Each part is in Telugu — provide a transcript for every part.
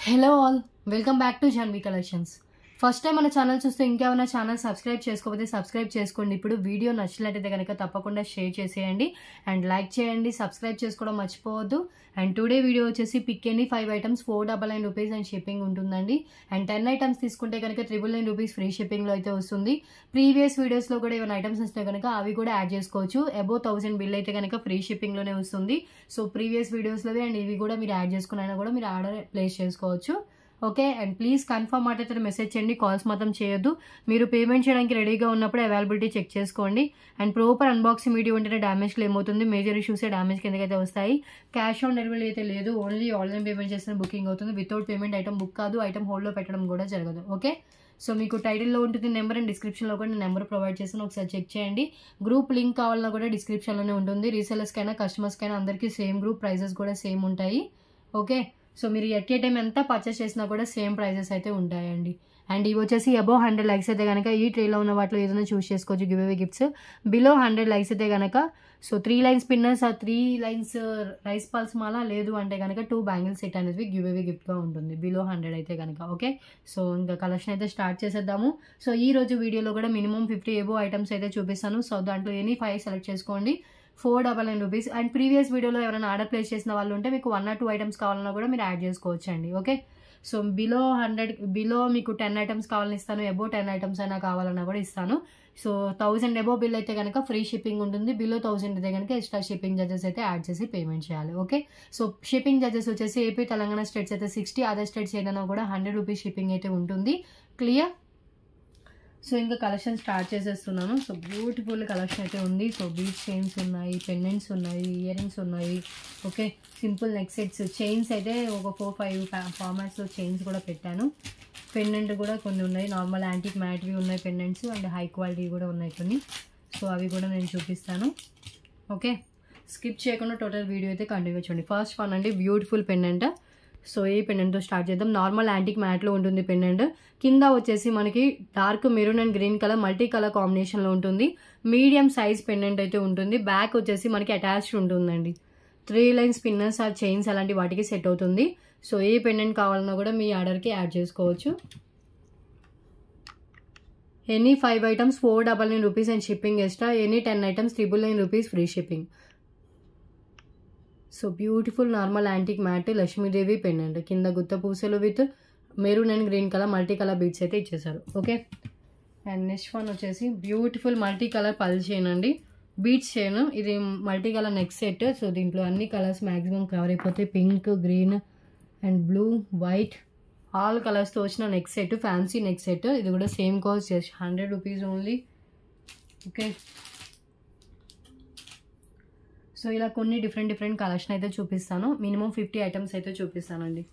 Hello all, welcome back to Janvi collections. First time మన ఛానల్ చూస్తే ఇంకేమైనా ఛానల్ సబ్స్క్రైబ్ చేసుకోకపోతే సబ్స్క్రైబ్ చేసుకోండి. ఇప్పుడు వీడియో నచ్చినట్టయితే కనుక తప్పకుండా షేర్ చేసేయండి అండ్ లైక్ చేయండి. సబ్స్క్రైబ్ చేసుకోవడం మర్చిపోవద్దు. అండ్ టుడే వీడియో వచ్చేసి pick any 5 items 499 rupees and shipping ఉంటుందండి. అండ్ 10 ఐటమ్స్ తీసుకుంటే కనుక 999 రూపీస్ ఫ్రీ షిప్పింగ్లో అయితే వస్తుంది. ప్రీవియస్ వీడియోస్లో కూడా ఏమైనా ఐటమ్స్ వస్తే కనుక అవి కూడా యాడ్ చేసుకోవచ్చు. అబోవ్ 1000 బిల్ అయితే కనుక ఫ్రీ షిప్పింగ్లోనే వస్తుంది. సో ప్రీవియస్ వీడియోస్లోవి అండ్ ఇవి కూడా మీరు యాడ్ చేసుకున్నా కూడా మీరు ఆర్డర్ ప్లేస్ చేసుకోవచ్చు. ఓకే, అండ్ ప్లీజ్ కన్ఫర్మ్ అయితే మెసేజ్ చేయండి, కాల్స్ మాత్రం చేయొద్దు. మీరు పేమెంట్ చేయడానికి రెడీగా ఉన్నప్పుడు అవైలబిలిటీ చెక్ చేసుకోండి. అండ్ ప్రాపర్ అన్బాక్సింగ్ వీడియో ఉంటేనే డ్యామేజ్ క్లెయిమ్ అవుతుంది. మేజర్ ఇష్యూసే డ్యామేజ్ కిందకైతే వస్తాయి. క్యాష్ ఆన్ డెలివరీ అయితే లేదు, ఓన్లీ ఆన్లైన్ పేమెంట్ చేసిన బుకింగ్ అవుతుంది. వితౌట్ పేమెంట్ ఐటమ్ బుక్ కాదు, ఐటమ్ హోల్డ్లో పెట్టడం కూడా జరగదు. ఓకే, సో మీకు టైటిల్లో ఉంటుంది నెంబర్ అండ్ డిస్క్రిప్షన్లో కూడా నేను నెంబర్ ప్రొవైడ్ చేస్తాను, ఒకసారి చెక్ చేయండి. గ్రూప్ లింక్ కావాలన్నా కూడా డిస్క్రిప్షన్లోనే ఉంటుంది. రీసెలర్స్కైనా కస్టమర్స్కైనా అందరికీ సేమ్ గ్రూప్, ప్రైజెస్ కూడా సేమ్ ఉంటాయి. ఓకే, సో మీరు ఎట్ ఏ టైం ఎంత పర్చేస్ చేసినా కూడా సేమ్ ప్రైజెస్ అయితే ఉంటాయండి. అండ్ ఇవి వచ్చేసి అబోవ్ 100 లైక్స్ అయితే కనుక ఈ ట్రేలో ఉన్న వాటిలో ఏదైనా చూస్ చేసుకోవచ్చు give away gifts. Below 100 likes అయితే కనుక so 3 lines పిన్నర్స్, 3 lines rice pulse మాల, లేదు అంటే కనుక 2 బ్యాంగిల్ సెట్ అనేది గివ్ అవే గిఫ్ట్గా ఉంటుంది బిలో 100 అయితే కనుక. ఓకే, సో ఇంకా కలెక్షన్ అయితే స్టార్ట్ చేసేద్దాము. సో ఈ రోజు వీడియోలో కూడా మినిమం 50 అబోవ్ ఐటమ్స్ అయితే చూపిస్తాను. సో దాంట్లో ఎనీ 5 సెలెక్ట్ చేసుకోండి. 499 రూపీస్. అండ్ ప్రీవియస్ వీడియోలో ఎవరైనా ఆర్డర్ ప్లేస్ చేసిన వాళ్ళు ఉంటే మీకు 1 or 2 ఐటమ్స్ కావాలన్నా కూడా మీరు యాడ్ చేసుకోవచ్చు అండి. ఓకే, సో బిలో 100 బిలో మీకు 10 ఐటమ్స్ కావాలని ఇస్తాను, అబోవ్ 10 ఐటమ్స్ అయినా కావాలన్నా కూడా ఇస్తాను. సో 1000 అబోవ్ బిల్ అయితే కనుక ఫ్రీ షిప్పింగ్ ఉంటుంది. బిలో 1000 అయితే కనుక ఎక్స్ట్రా షిప్పింగ్ చార్జెస్ అయితే యాడ్ చేసి పేమెంట్ చేయాలి. ఓకే, సో షిప్పింగ్ చార్జెస్ వచ్చేసి ఏపీ తెలంగాణ స్టేట్స్ అయితే 60, అదర్ స్టేట్స్ ఏదైనా కూడా 100 రూపీస్ షిప్పింగ్ అయితే ఉంటుంది. క్లియర్? సో ఇంకా కలెక్షన్ స్టార్ట్ చేసేస్తున్నాను. సో బ్యూటిఫుల్ కలెక్షన్ అయితే ఉంది. సో బీచ్ చైన్స్ ఉన్నాయి, పెండెంట్స్ ఉన్నాయి, ఇయర్ రింగ్స్ ఉన్నాయి. Okay, simple neck sets, chains అయితే ఒక 4-5 ఫార్మాట్స్లో చైన్స్ కూడా పెట్టాను. పెండెంట్ కూడా కొన్ని ఉన్నాయి, నార్మల్ యాంటిక్ మ్యాట్వి ఉన్నాయి పెండెంట్స్, అండ్ హై క్వాలిటీ కూడా ఉన్నాయి కొన్ని. సో అవి కూడా నేను చూపిస్తాను. ఓకే, స్కిప్ చేయకుండా టోటల్ వీడియో అయితే కంటిన్యూ చేయండి. ఫస్ట్ వన్ అండి బ్యూటిఫుల్ పెండెంట్. సో ఈ పెండెంట్తో స్టార్ట్ చేద్దాం. నార్మల్ యాంటిక్ మ్యాట్లో ఉంటుంది పెండెంట్. కింద వచ్చేసి మనకి dark maroon and green colour multi colour కాంబినేషన్లో ఉంటుంది. మీడియం సైజ్ పెండెంట్ అయితే ఉంటుంది. బ్యాక్ వచ్చేసి మనకి అటాచ్డ్ ఉంటుందండి. 3 లైన్స్ పిన్నర్స్ ఆర్ చైన్స్ అలాంటి వాటికి సెట్ అవుతుంది. సో ఏ పెండెంట్ కావాలన్నా కూడా మీ ఆర్డర్కి యాడ్ చేసుకోవచ్చు. Any 5 items 499 rupees and shipping extra. Any 10 items 999 rupees free shipping. So beautiful normal antique mat Lakshmidevi pendant, కింద గుత్త పూసలు with maroon and green colour multi colour beads అయితే ఇచ్చేసారు. ఓకే, అండ్ నెక్స్ట్ వన్ వచ్చేసి బ్యూటిఫుల్ మల్టీ కలర్ పల్ చైన్ అండి, బీడ్స్ చైన్. ఇది multi colour neck set. So దీంట్లో అన్ని కలర్స్ మ్యాక్సిమం కవర్ అయిపోతాయి. Pink, green and blue, white, all కలర్స్తో వచ్చిన neck set, fancy neck set. ఇది కూడా same cost, just 100 rupees only. Okay, so ఇలా కొన్ని డిఫరెంట్ కలెక్షన్ అయితే చూపిస్తాను. మినిమం 50 ఐటమ్స్ అయితే చూపిస్తానండి.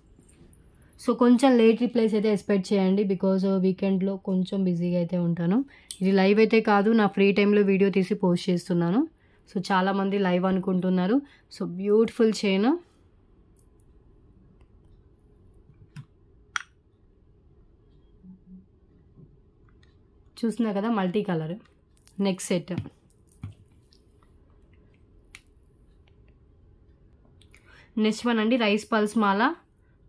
సో కొంచెం లేట్ రిప్లైస్ అయితే ఎక్స్పెక్ట్ చేయండి, బికాజ్ వీకెండ్లో కొంచెం బిజీగా అయితే ఉంటాను. ఇది లైవ్ అయితే కాదు, నా ఫ్రీ టైంలో వీడియో తీసి పోస్ట్ చేస్తున్నాను. సో చాలామంది లైవ్ అనుకుంటున్నారు. సో బ్యూటిఫుల్ చైన్, చూస్తున్నా కదా, multi colour neck set. Next one అండి రైస్ పల్స్ మాల,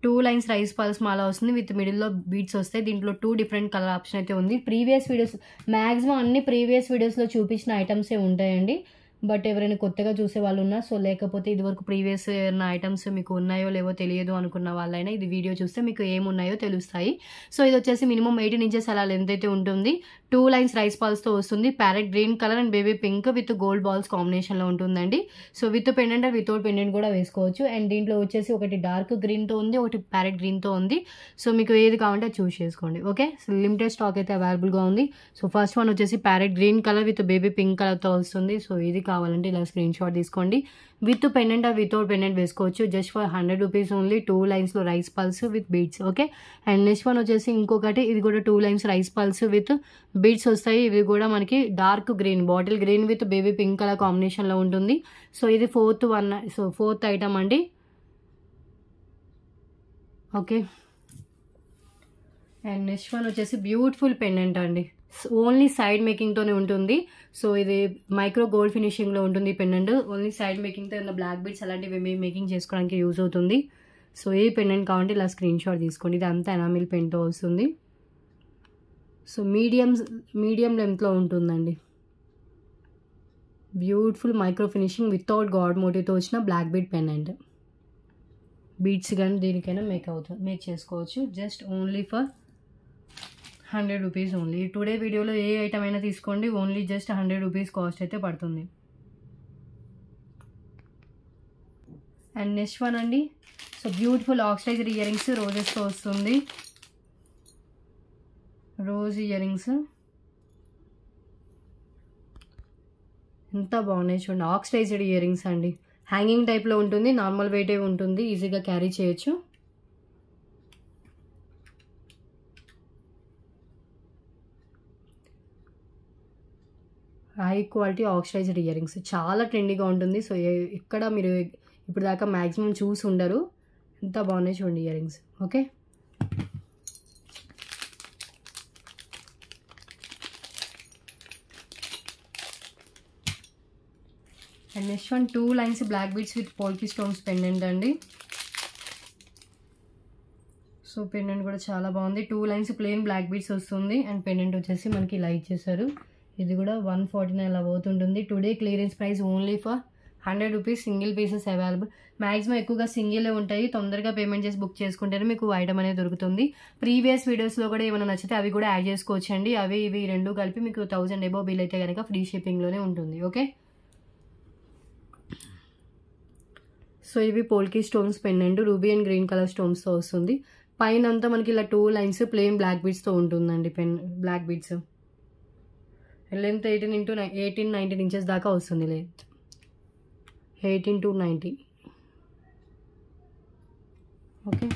2 లైన్స్ రైస్ పల్స్ మాల వస్తుంది విత్ మిడిల్లో బీడ్స్ వస్తాయి. దీంట్లో 2 డిఫరెంట్ కలర్ ఆప్షన్ అయితే ఉంది. ప్రీవియస్ వీడియోస్ మ్యాక్సిమం అన్ని ప్రీవియస్ వీడియోస్లో చూపించిన ఐటమ్సే ఉంటాయండి. బట్ ఎవరైనా కొత్తగా చూసే వాళ్ళు ఉన్నా, సో లేకపోతే ఇదివరకు ప్రీవియస్ ఏమైనా ఐటమ్స్ మీకు ఉన్నాయో లేవో తెలియదు అనుకున్న వాళ్ళైనా ఇది వీడియో చూస్తే మీకు ఏమున్నాయో తెలుస్తాయి. సో ఇది వచ్చేసి మినిమం 18 ఇంచెస్ అలా లెంత్ అయితే ఉంటుంది. 2 లైన్స్ రైస్ బాల్స్తో వస్తుంది. Parrot green colour and baby pink with gold balls కాంబినేషన్లో ఉంటుందండి. So with pendant and without pendant కూడా వేసుకోవచ్చు. అండ్ దీంట్లో వచ్చేసి ఒకటి డార్క్ గ్రీన్తో ఉంది, ఒకటి ప్యారెట్ గ్రీన్తో ఉంది. సో మీకు ఏది కావాలంటే చూస్ చేసుకోండి. ఓకే, సో లిమిటెడ్ స్టాక్ అయితే అవైలబుల్గా ఉంది. సో ఫస్ట్ వన్ వచ్చేసి parrot green colour with baby pink కలర్తో వస్తుంది. సో ఇది కావాలంటే ఇలా స్క్రీన్ షాట్ తీసుకోండి. With pendant or without pendant వేసుకోవచ్చు. Just for 100 rupees only. 2 లైన్స్లో rice pearls with beads. Okay, and next one వచ్చేసి ఇంకొకటి, ఇది కూడా 2 lines rice pearls with beads వస్తాయి. ఇవి కూడా మనకి dark green, bottle green with baby pink colour కాంబినేషన్లో ఉంటుంది. సో ఇది ఫోర్త్ ఐటమ్ అండి. ఓకే, అండ్ నెక్స్ట్ వన్ వచ్చేసి బ్యూటిఫుల్ పెండెంట్ అండి, ఓన్లీ సైడ్ మేకింగ్తోనే ఉంటుంది. సో ఇది మైక్రో గోల్డ్ ఫినిషింగ్లో ఉంటుంది పెండెంట్. ఓన్లీ సైడ్ మేకింగ్తో ఉన్న బ్లాక్ బీడ్స్ అలాంటివి మేకింగ్ చేసుకోవడానికి యూజ్ అవుతుంది. సో ఏ పెండెంట్ కావాలంటే ఇలా స్క్రీన్ షాట్ తీసుకోండి. ఇది అంతా ఎనామిల్ పెన్తో వస్తుంది. సో మీడియం లెంత్లో ఉంటుందండి. Beautiful micro finishing without god మోటివ్తో వచ్చిన బ్లాక్ బీడ్ పెండెంట్. బీడ్స్ కానీ దేనికైనా మేక్ చేసుకోవచ్చు. Just only for 100 rupees only. Today వీడియోలో ఏ ఐటమ్ అయినా తీసుకోండి, ఓన్లీ జస్ట్ 100 రూపీస్ కాస్ట్ అయితే పడుతుంది. అండ్ నెక్స్ట్ వన్ అండి. So beautiful oxidised earrings రోజెస్తో వస్తుంది. రోజ్ ఇయర్ రింగ్స్ ఎంత బాగున్నాయి చూడండి. ఆక్సిడైజ్డ్ ఇయర్ రింగ్స్ అండి. హ్యాంగింగ్ టైప్లో ఉంటుంది, నార్మల్ వెయిటే ఉంటుంది, ఈజీగా క్యారీ చేయొచ్చు. High quality oxidised earrings చాలా ట్రెండీగా ఉంటుంది. సో ఇక్కడ మీరు ఇప్పుడు దాకా మ్యాక్సిమం చూసి ఉండరు. ఎంత బాగున్నాయి చూడండి earrings. Okay, and next one 2 lines black beads with polki stones pendant అండి. సో పెండెంట్ కూడా చాలా బాగుంది. 2 లైన్స్ ప్లెయిన్ బ్లాక్ బీడ్స్ వస్తుంది అండ్ పెండెంట్ వచ్చేసి మనకి ఇలా ఇచ్చేసారు. ఇది కూడా 149 అలా పోతుంటుంది. Today clearance price only for 100 rupees. Single pieces available. Maximum ఎక్కువగా సింగిలే ఉంటాయి. తొందరగా పేమెంట్ చేసి బుక్ చేసుకుంటేనే మీకు ఐటమ్ అనేది దొరుకుతుంది. ప్రీవియస్ వీడియోస్లో కూడా ఏమైనా నచ్చితే అవి కూడా యాడ్ చేసుకోవచ్చు అండి. అవి ఇవి రెండు కలిపి మీకు 1000 అబోవ్ బిల్ అయితే కనుక ఫ్రీ షిప్పింగ్లోనే ఉంటుంది. ఓకే, సో ఇవి polki stones pendant ruby and green colour స్టోన్స్తో వస్తుంది. పైన అంతా మనకి ఇలా 2 లైన్స్ ప్లెయిన్ బ్లాక్ బీడ్స్తో ఉంటుందండి. బ్లాక్ బీడ్స్ లెంత్ 18-19 ఇంచెస్ దాకా వస్తుంది. Length 18 to 90. Okay,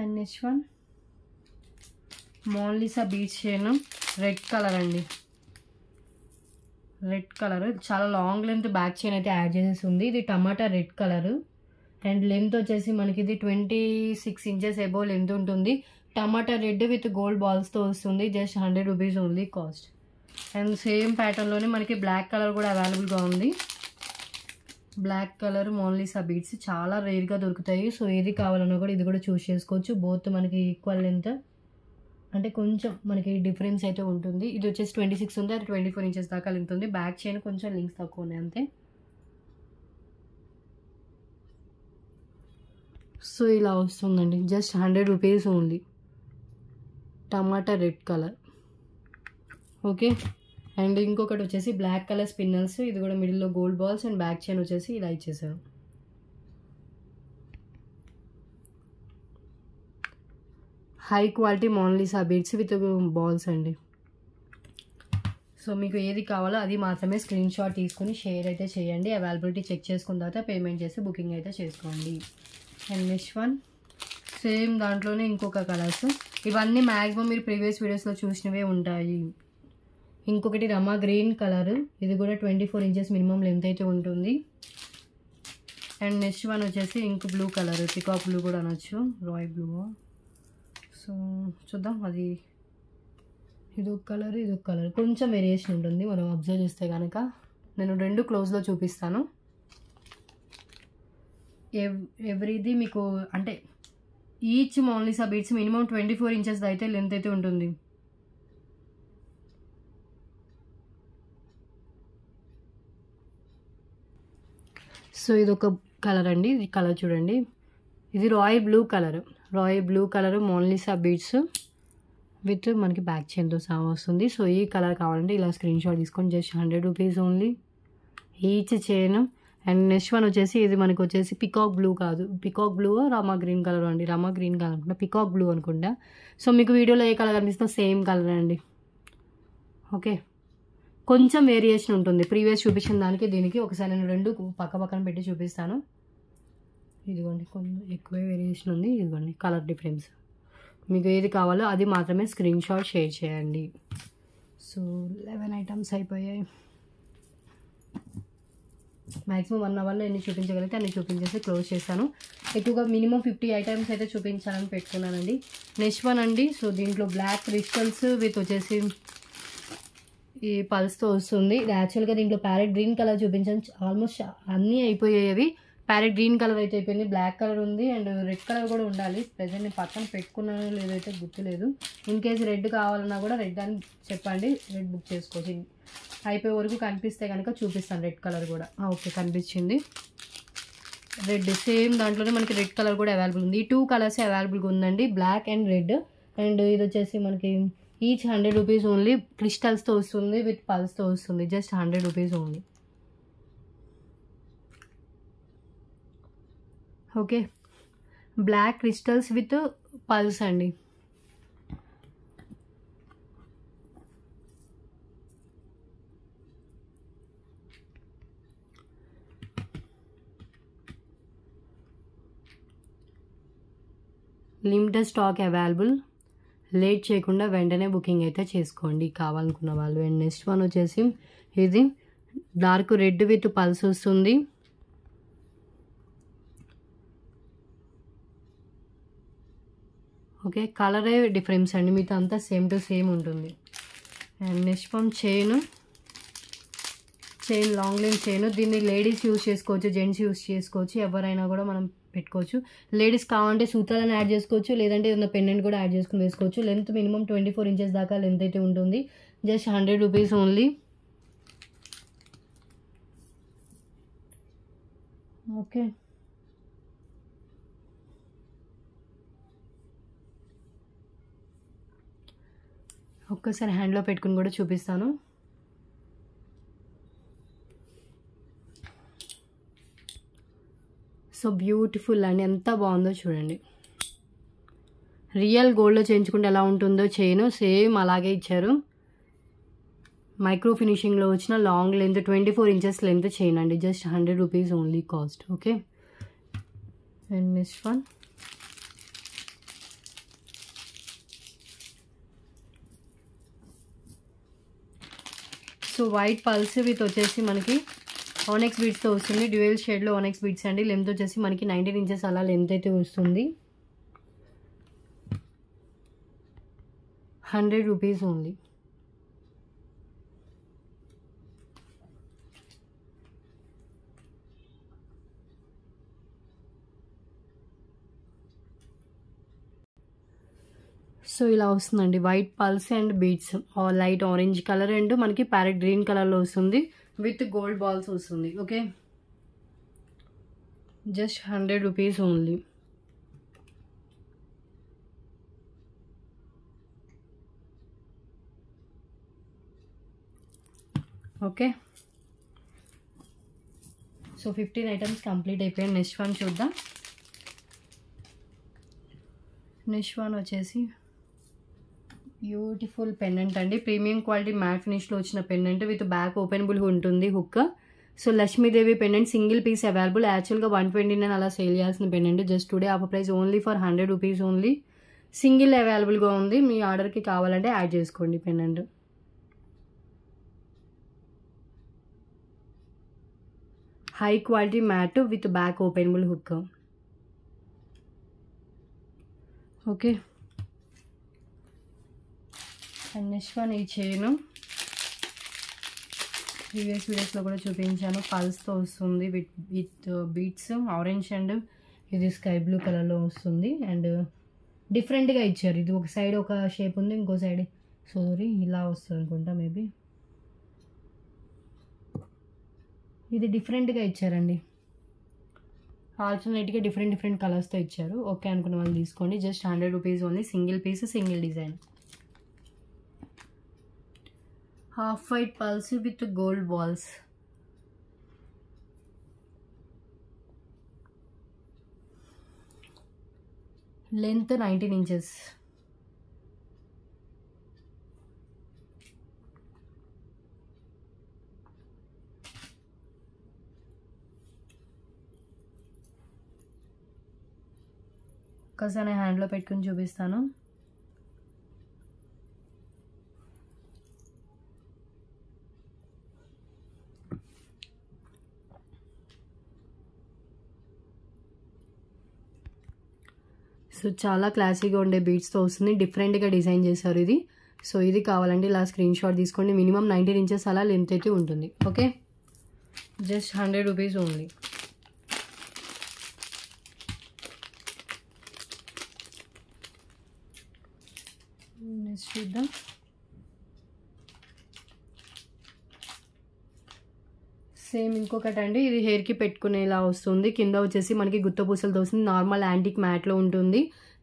and next one Mona Lisa beads chain red colour అండి. రెడ్ కలర్ చాలా లాంగ్ లెంత్ బ్యాక్ చైన్ అయితే యాడ్ చేసేసి ఉంది. ఇది tomato red colour and length వచ్చేసి మనకి ఇది 26 ఇంచెస్ అబోవ్ లెంత్ ఉంటుంది. టమాటా రెడ్ విత్ గోల్డ్ బాల్స్తో వస్తుంది. Just 100 rupees only cost. And same ప్యాటర్న్లోనే మనకి బ్లాక్ కలర్ కూడా అవైలబుల్గా ఉంది. బ్లాక్ కలర్ మోనాలిసా బీడ్స్ చాలా రేర్గా దొరుకుతాయి. సో ఏది కావాలన్నా కూడా ఇది కూడా చూస్ చేసుకోవచ్చు. బోత్ మనకి ఈక్వల్ లెంత్, అంటే కొంచెం మనకి డిఫరెన్స్ అయితే ఉంటుంది. ఇది వచ్చేసి 26 ఉంది, అది 24 ఇంచెస్ దాకా లెంత్ ఉంది. బ్యాక్ చైన్ కొంచెం లింక్స్ తక్కువ ఉన్నాయి అంతే. సో ఇలా వస్తుందండి. Just 100 rupees only. టమాటా రెడ్ కలర్. ఓకే, అండ్ ఇంకొకటి వచ్చేసి బ్లాక్ కలర్ స్పిన్నల్స్. ఇది కూడా మిడిల్లో gold balls and back chain వచ్చేసి ఇలా ఇచ్చేసారు. High quality Monalisa beads with balls అండి. సో మీకు ఏది కావాలో అది మాత్రమే స్క్రీన్ షాట్ తీసుకుని షేర్ అయితే చేయండి. అవైలబిలిటీ చెక్ చేసుకున్న తర్వాత పేమెంట్ చేసి బుకింగ్ అయితే చేసుకోండి. అండ్ నెక్స్ట్ వన్ సేమ్ దాంట్లోనే ఇంకొక కలర్స్. ఇవన్నీ మ్యాక్సిమం మీరు ప్రీవియస్ వీడియోస్లో చూసినవే ఉంటాయి. ఇంకొకటి రమా గ్రీన్ కలర్. ఇది కూడా 24 ఇంచెస్ మినిమం లెంత్ అయితే ఉంటుంది. అండ్ నెక్స్ట్ వన్ వచ్చేసి ink blue colour, peacock blue కూడా అనొచ్చు, రాయల్ బ్లూ. సో చూద్దాం, అది ఇదొక కలర్ ఇదొక కలర్, కొంచెం వేరియేషన్ ఉంటుంది మనం అబ్జర్వ్ చేస్తే కనుక. నేను రెండు క్లోజ్లో చూపిస్తాను. ఎవ్రీది మీకు అంటే each Monalisa beads minimum 24 inches అయితే లెంత్ అయితే ఉంటుంది. సో ఇదొక కలర్ అండి. ఇది కలర్ చూడండి, ఇది royal blue colour Monalisa beads with మనకి బ్యాక్ చైన్తో సహా వస్తుంది. సో ఈ కలర్ కావాలంటే ఇలా స్క్రీన్ షాట్ తీసుకొని just 100 rupees only each chain. And next one వచ్చేసి ఇది మనకి వచ్చేసి పికాక్ బ్లూ కాదు, peacock blue Rama green colour అండి. రామా గ్రీన్ కలర్ అనుకుంటా, పికాక్ బ్లూ అనుకుంటా. సో మీకు వీడియోలో ఏ కలర్ కనిపిస్తుందో సేమ్ కలర్ అండి. ఓకే, కొంచెం వేరియేషన్ ఉంటుంది ప్రీవియస్ చూపించిన దానికి దీనికి. ఒకసారి నేను రెండు పక్క పక్కన పెట్టి చూపిస్తాను. ఇదిగోండి కొంచెం ఎక్కువే వేరియేషన్ ఉంది. ఇదిగోండి కలర్ డిఫరెన్స్. మీకు ఏది కావాలో అది మాత్రమే స్క్రీన్ షాట్ షేర్ చేయండి. సో 11 ఐటమ్స్ అయిపోయాయి. మ్యాక్సిమం 1 అవర్లో ఎన్ని చూపించగలిగితే అన్ని చూపించేసి క్లోజ్ చేశాను. ఎక్కువగా మినిమం 50 ఐటమ్స్ అయితే చూపించాలని పెట్టుకున్నానండి. నెక్స్ట్ వన్ అండి. సో దీంట్లో బ్లాక్ క్రిస్టల్స్ విత్ వచ్చేసి ఈ పల్స్తో వస్తుంది. ఇది యాక్చువల్గా దీంట్లో ప్యారెట్ గ్రీన్ కలర్ చూపించాను. ఆల్మోస్ట్ అన్నీ అయిపోయాయి. ప్యారెట్ గ్రీన్ కలర్ అయితే అయిపోయింది, బ్లాక్ కలర్ ఉంది అండ్ రెడ్ కలర్ కూడా ఉండాలి. ప్రజెంట్ నేను పక్కన పెట్టుకున్నానో లేదైతే గుర్తులేదు. ఇన్ కేసు రెడ్ కావాలన్నా కూడా రెడ్ అని చెప్పండి, రెడ్ బుక్ చేసుకోవచ్చు. అయిపోయే వరకు కనిపిస్తే కనుక చూపిస్తాను రెడ్ కలర్ కూడా. ఓకే, కనిపించింది రెడ్. సేమ్ దాంట్లోనే మనకి రెడ్ కలర్ కూడా అవైలబుల్ ఉంది. ఈ 2 కలర్స్ అవైలబుల్గా ఉందండి, బ్లాక్ అండ్ రెడ్. అండ్ ఇది వచ్చేసి మనకి ఈచ్ 100 రూపీస్ ఓన్లీ. క్రిస్టల్స్తో వస్తుంది, విత్ పల్స్తో వస్తుంది. Just 100 rupees only. Okay, black crystals with pearls అండి. Limited stock available. లేట్ చేయకుండా వెంటనే బుకింగ్ అయితే చేసుకోండి కావాలనుకున్న వాళ్ళు. అండ్ నెక్స్ట్ వన్ వచ్చేసి ఇది డార్క్ రెడ్ విత్ పల్స్ వస్తుంది. ఓకే, కలరే డిఫరెన్స్ అండి, మీతో అంతా సేమ్ టు సేమ్ ఉంటుంది. And next one chain long length chain. దీన్ని లేడీస్ యూజ్ చేసుకోవచ్చు, జెంట్స్ యూజ్ చేసుకోవచ్చు, ఎవరైనా కూడా మనం పెట్టుకోవచ్చు. లేడీస్ కావాలంటే సూత్రాలను యాడ్ చేసుకోవచ్చు, లేదంటే ఏదైనా పెండెంట్ కూడా యాడ్ చేసుకుని వేసుకోవచ్చు. లెంత్ మినిమం 24 ఇంచెస్ దాకా లెంత్ అయితే ఉంటుంది. Just 100 rupees only. ఓకే, ఒక్కసారి హ్యాండ్లో పెట్టుకుని కూడా చూపిస్తాను. సో బ్యూటిఫుల్ అండి, ఎంత బాగుందో చూడండి. రియల్ గోల్డ్లో చేయించుకుంటే ఎలా ఉంటుందో చైన్ సేమ్ అలాగే ఇచ్చారు. మైక్రో ఫినిషింగ్లో వచ్చిన long length 24 inches length chain అండి. Just 100 rupees only cost. Okay, and next one so white pearls with వచ్చేసి మనకి ఆనెక్స్ బీడ్స్తో వస్తుంది. డ్యూయల్ షేడ్లో ఆనెక్స్ బీడ్స్ అండి. లెంత్ వచ్చేసి మనకి 19 ఇంచెస్ అలా లెంత్ అయితే వస్తుంది. 100 రూపీస్ ఓన్లీ. సో ఇలా వస్తుందండి, white pearls and beads, light orange colour and మనకి ప్యారెట్ గ్రీన్ కలర్లో వస్తుంది, విత్ గోల్డ్ బాల్స్ వస్తుంది. Okay, just 100 rupees only. Okay, so 15 items complete అయిపోయాయి. నెక్స్ట్ వన్ చూద్దాం. నెక్స్ట్ వన్ వచ్చేసి బ్యూటిఫుల్ పెండెంట్ అండి. ప్రీమియం క్వాలిటీ మ్యాట్ ఫినిష్లో వచ్చిన పెండెంట్ విత్ బ్యాక్ ఓపెనబుల్ ఉంటుంది hook. So Lakshmidevi pendant single piece available. యాక్చువల్గా 129 అలా సేల్ చేయాల్సిన pendant just today offer price only for 100 rupees only. Single అవైలబుల్గా ఉంది, మీ ఆర్డర్కి కావాలంటే యాడ్ చేసుకోండి pendant. High quality matte with back openable hook. Okay, and next వన్ ఈ చైన్ ప్రీవియస్ వీడియోస్లో కూడా చూపించాను. పల్స్తో వస్తుంది విత్ బీట్స్ ఆరెంజ్ అండ్ ఇది స్కై బ్లూ కలర్లో వస్తుంది. అండ్ డిఫరెంట్గా ఇచ్చారు. ఇది ఒక సైడ్ ఒక షేప్ ఉంది, ఇంకో సైడ్ సారీ ఇలా వస్తుంది అనుకుంటా. మేబీ ఇది డిఫరెంట్గా ఇచ్చారండి. ఆల్టర్నేట్గా డిఫరెంట్ కలర్స్తో ఇచ్చారు. ఓకే అనుకున్న వాళ్ళు తీసుకోండి. Just 100 rupees only. Single piece, single design. Half white pearls with gold balls. Length 19 inches. ఒక్కసారి హ్యాండ్లో పెట్టుకుని చూపిస్తాను. సో చాలా క్లాసీగా ఉండే బీడ్స్తో వస్తుంది, డిఫరెంట్గా డిజైన్ చేశారు ఇది. సో ఇది కావాలంటే ఇలా స్క్రీన్ షాట్ తీసుకోండి. మినిమం 19 ఇంచెస్ అలా లెంత్ అయితే ఉంటుంది. Okay, just 100 rupees only. Next చూద్దాం. సేమ్ ఇంకొకటి అండి, ఇది హెయిర్కి పెట్టుకునేలా వస్తుంది. కింద వచ్చేసి మనకి గుత్త పూసలతో వస్తుంది. నార్మల్ యాంటిక్ మ్యాట్లో ఉంటుంది.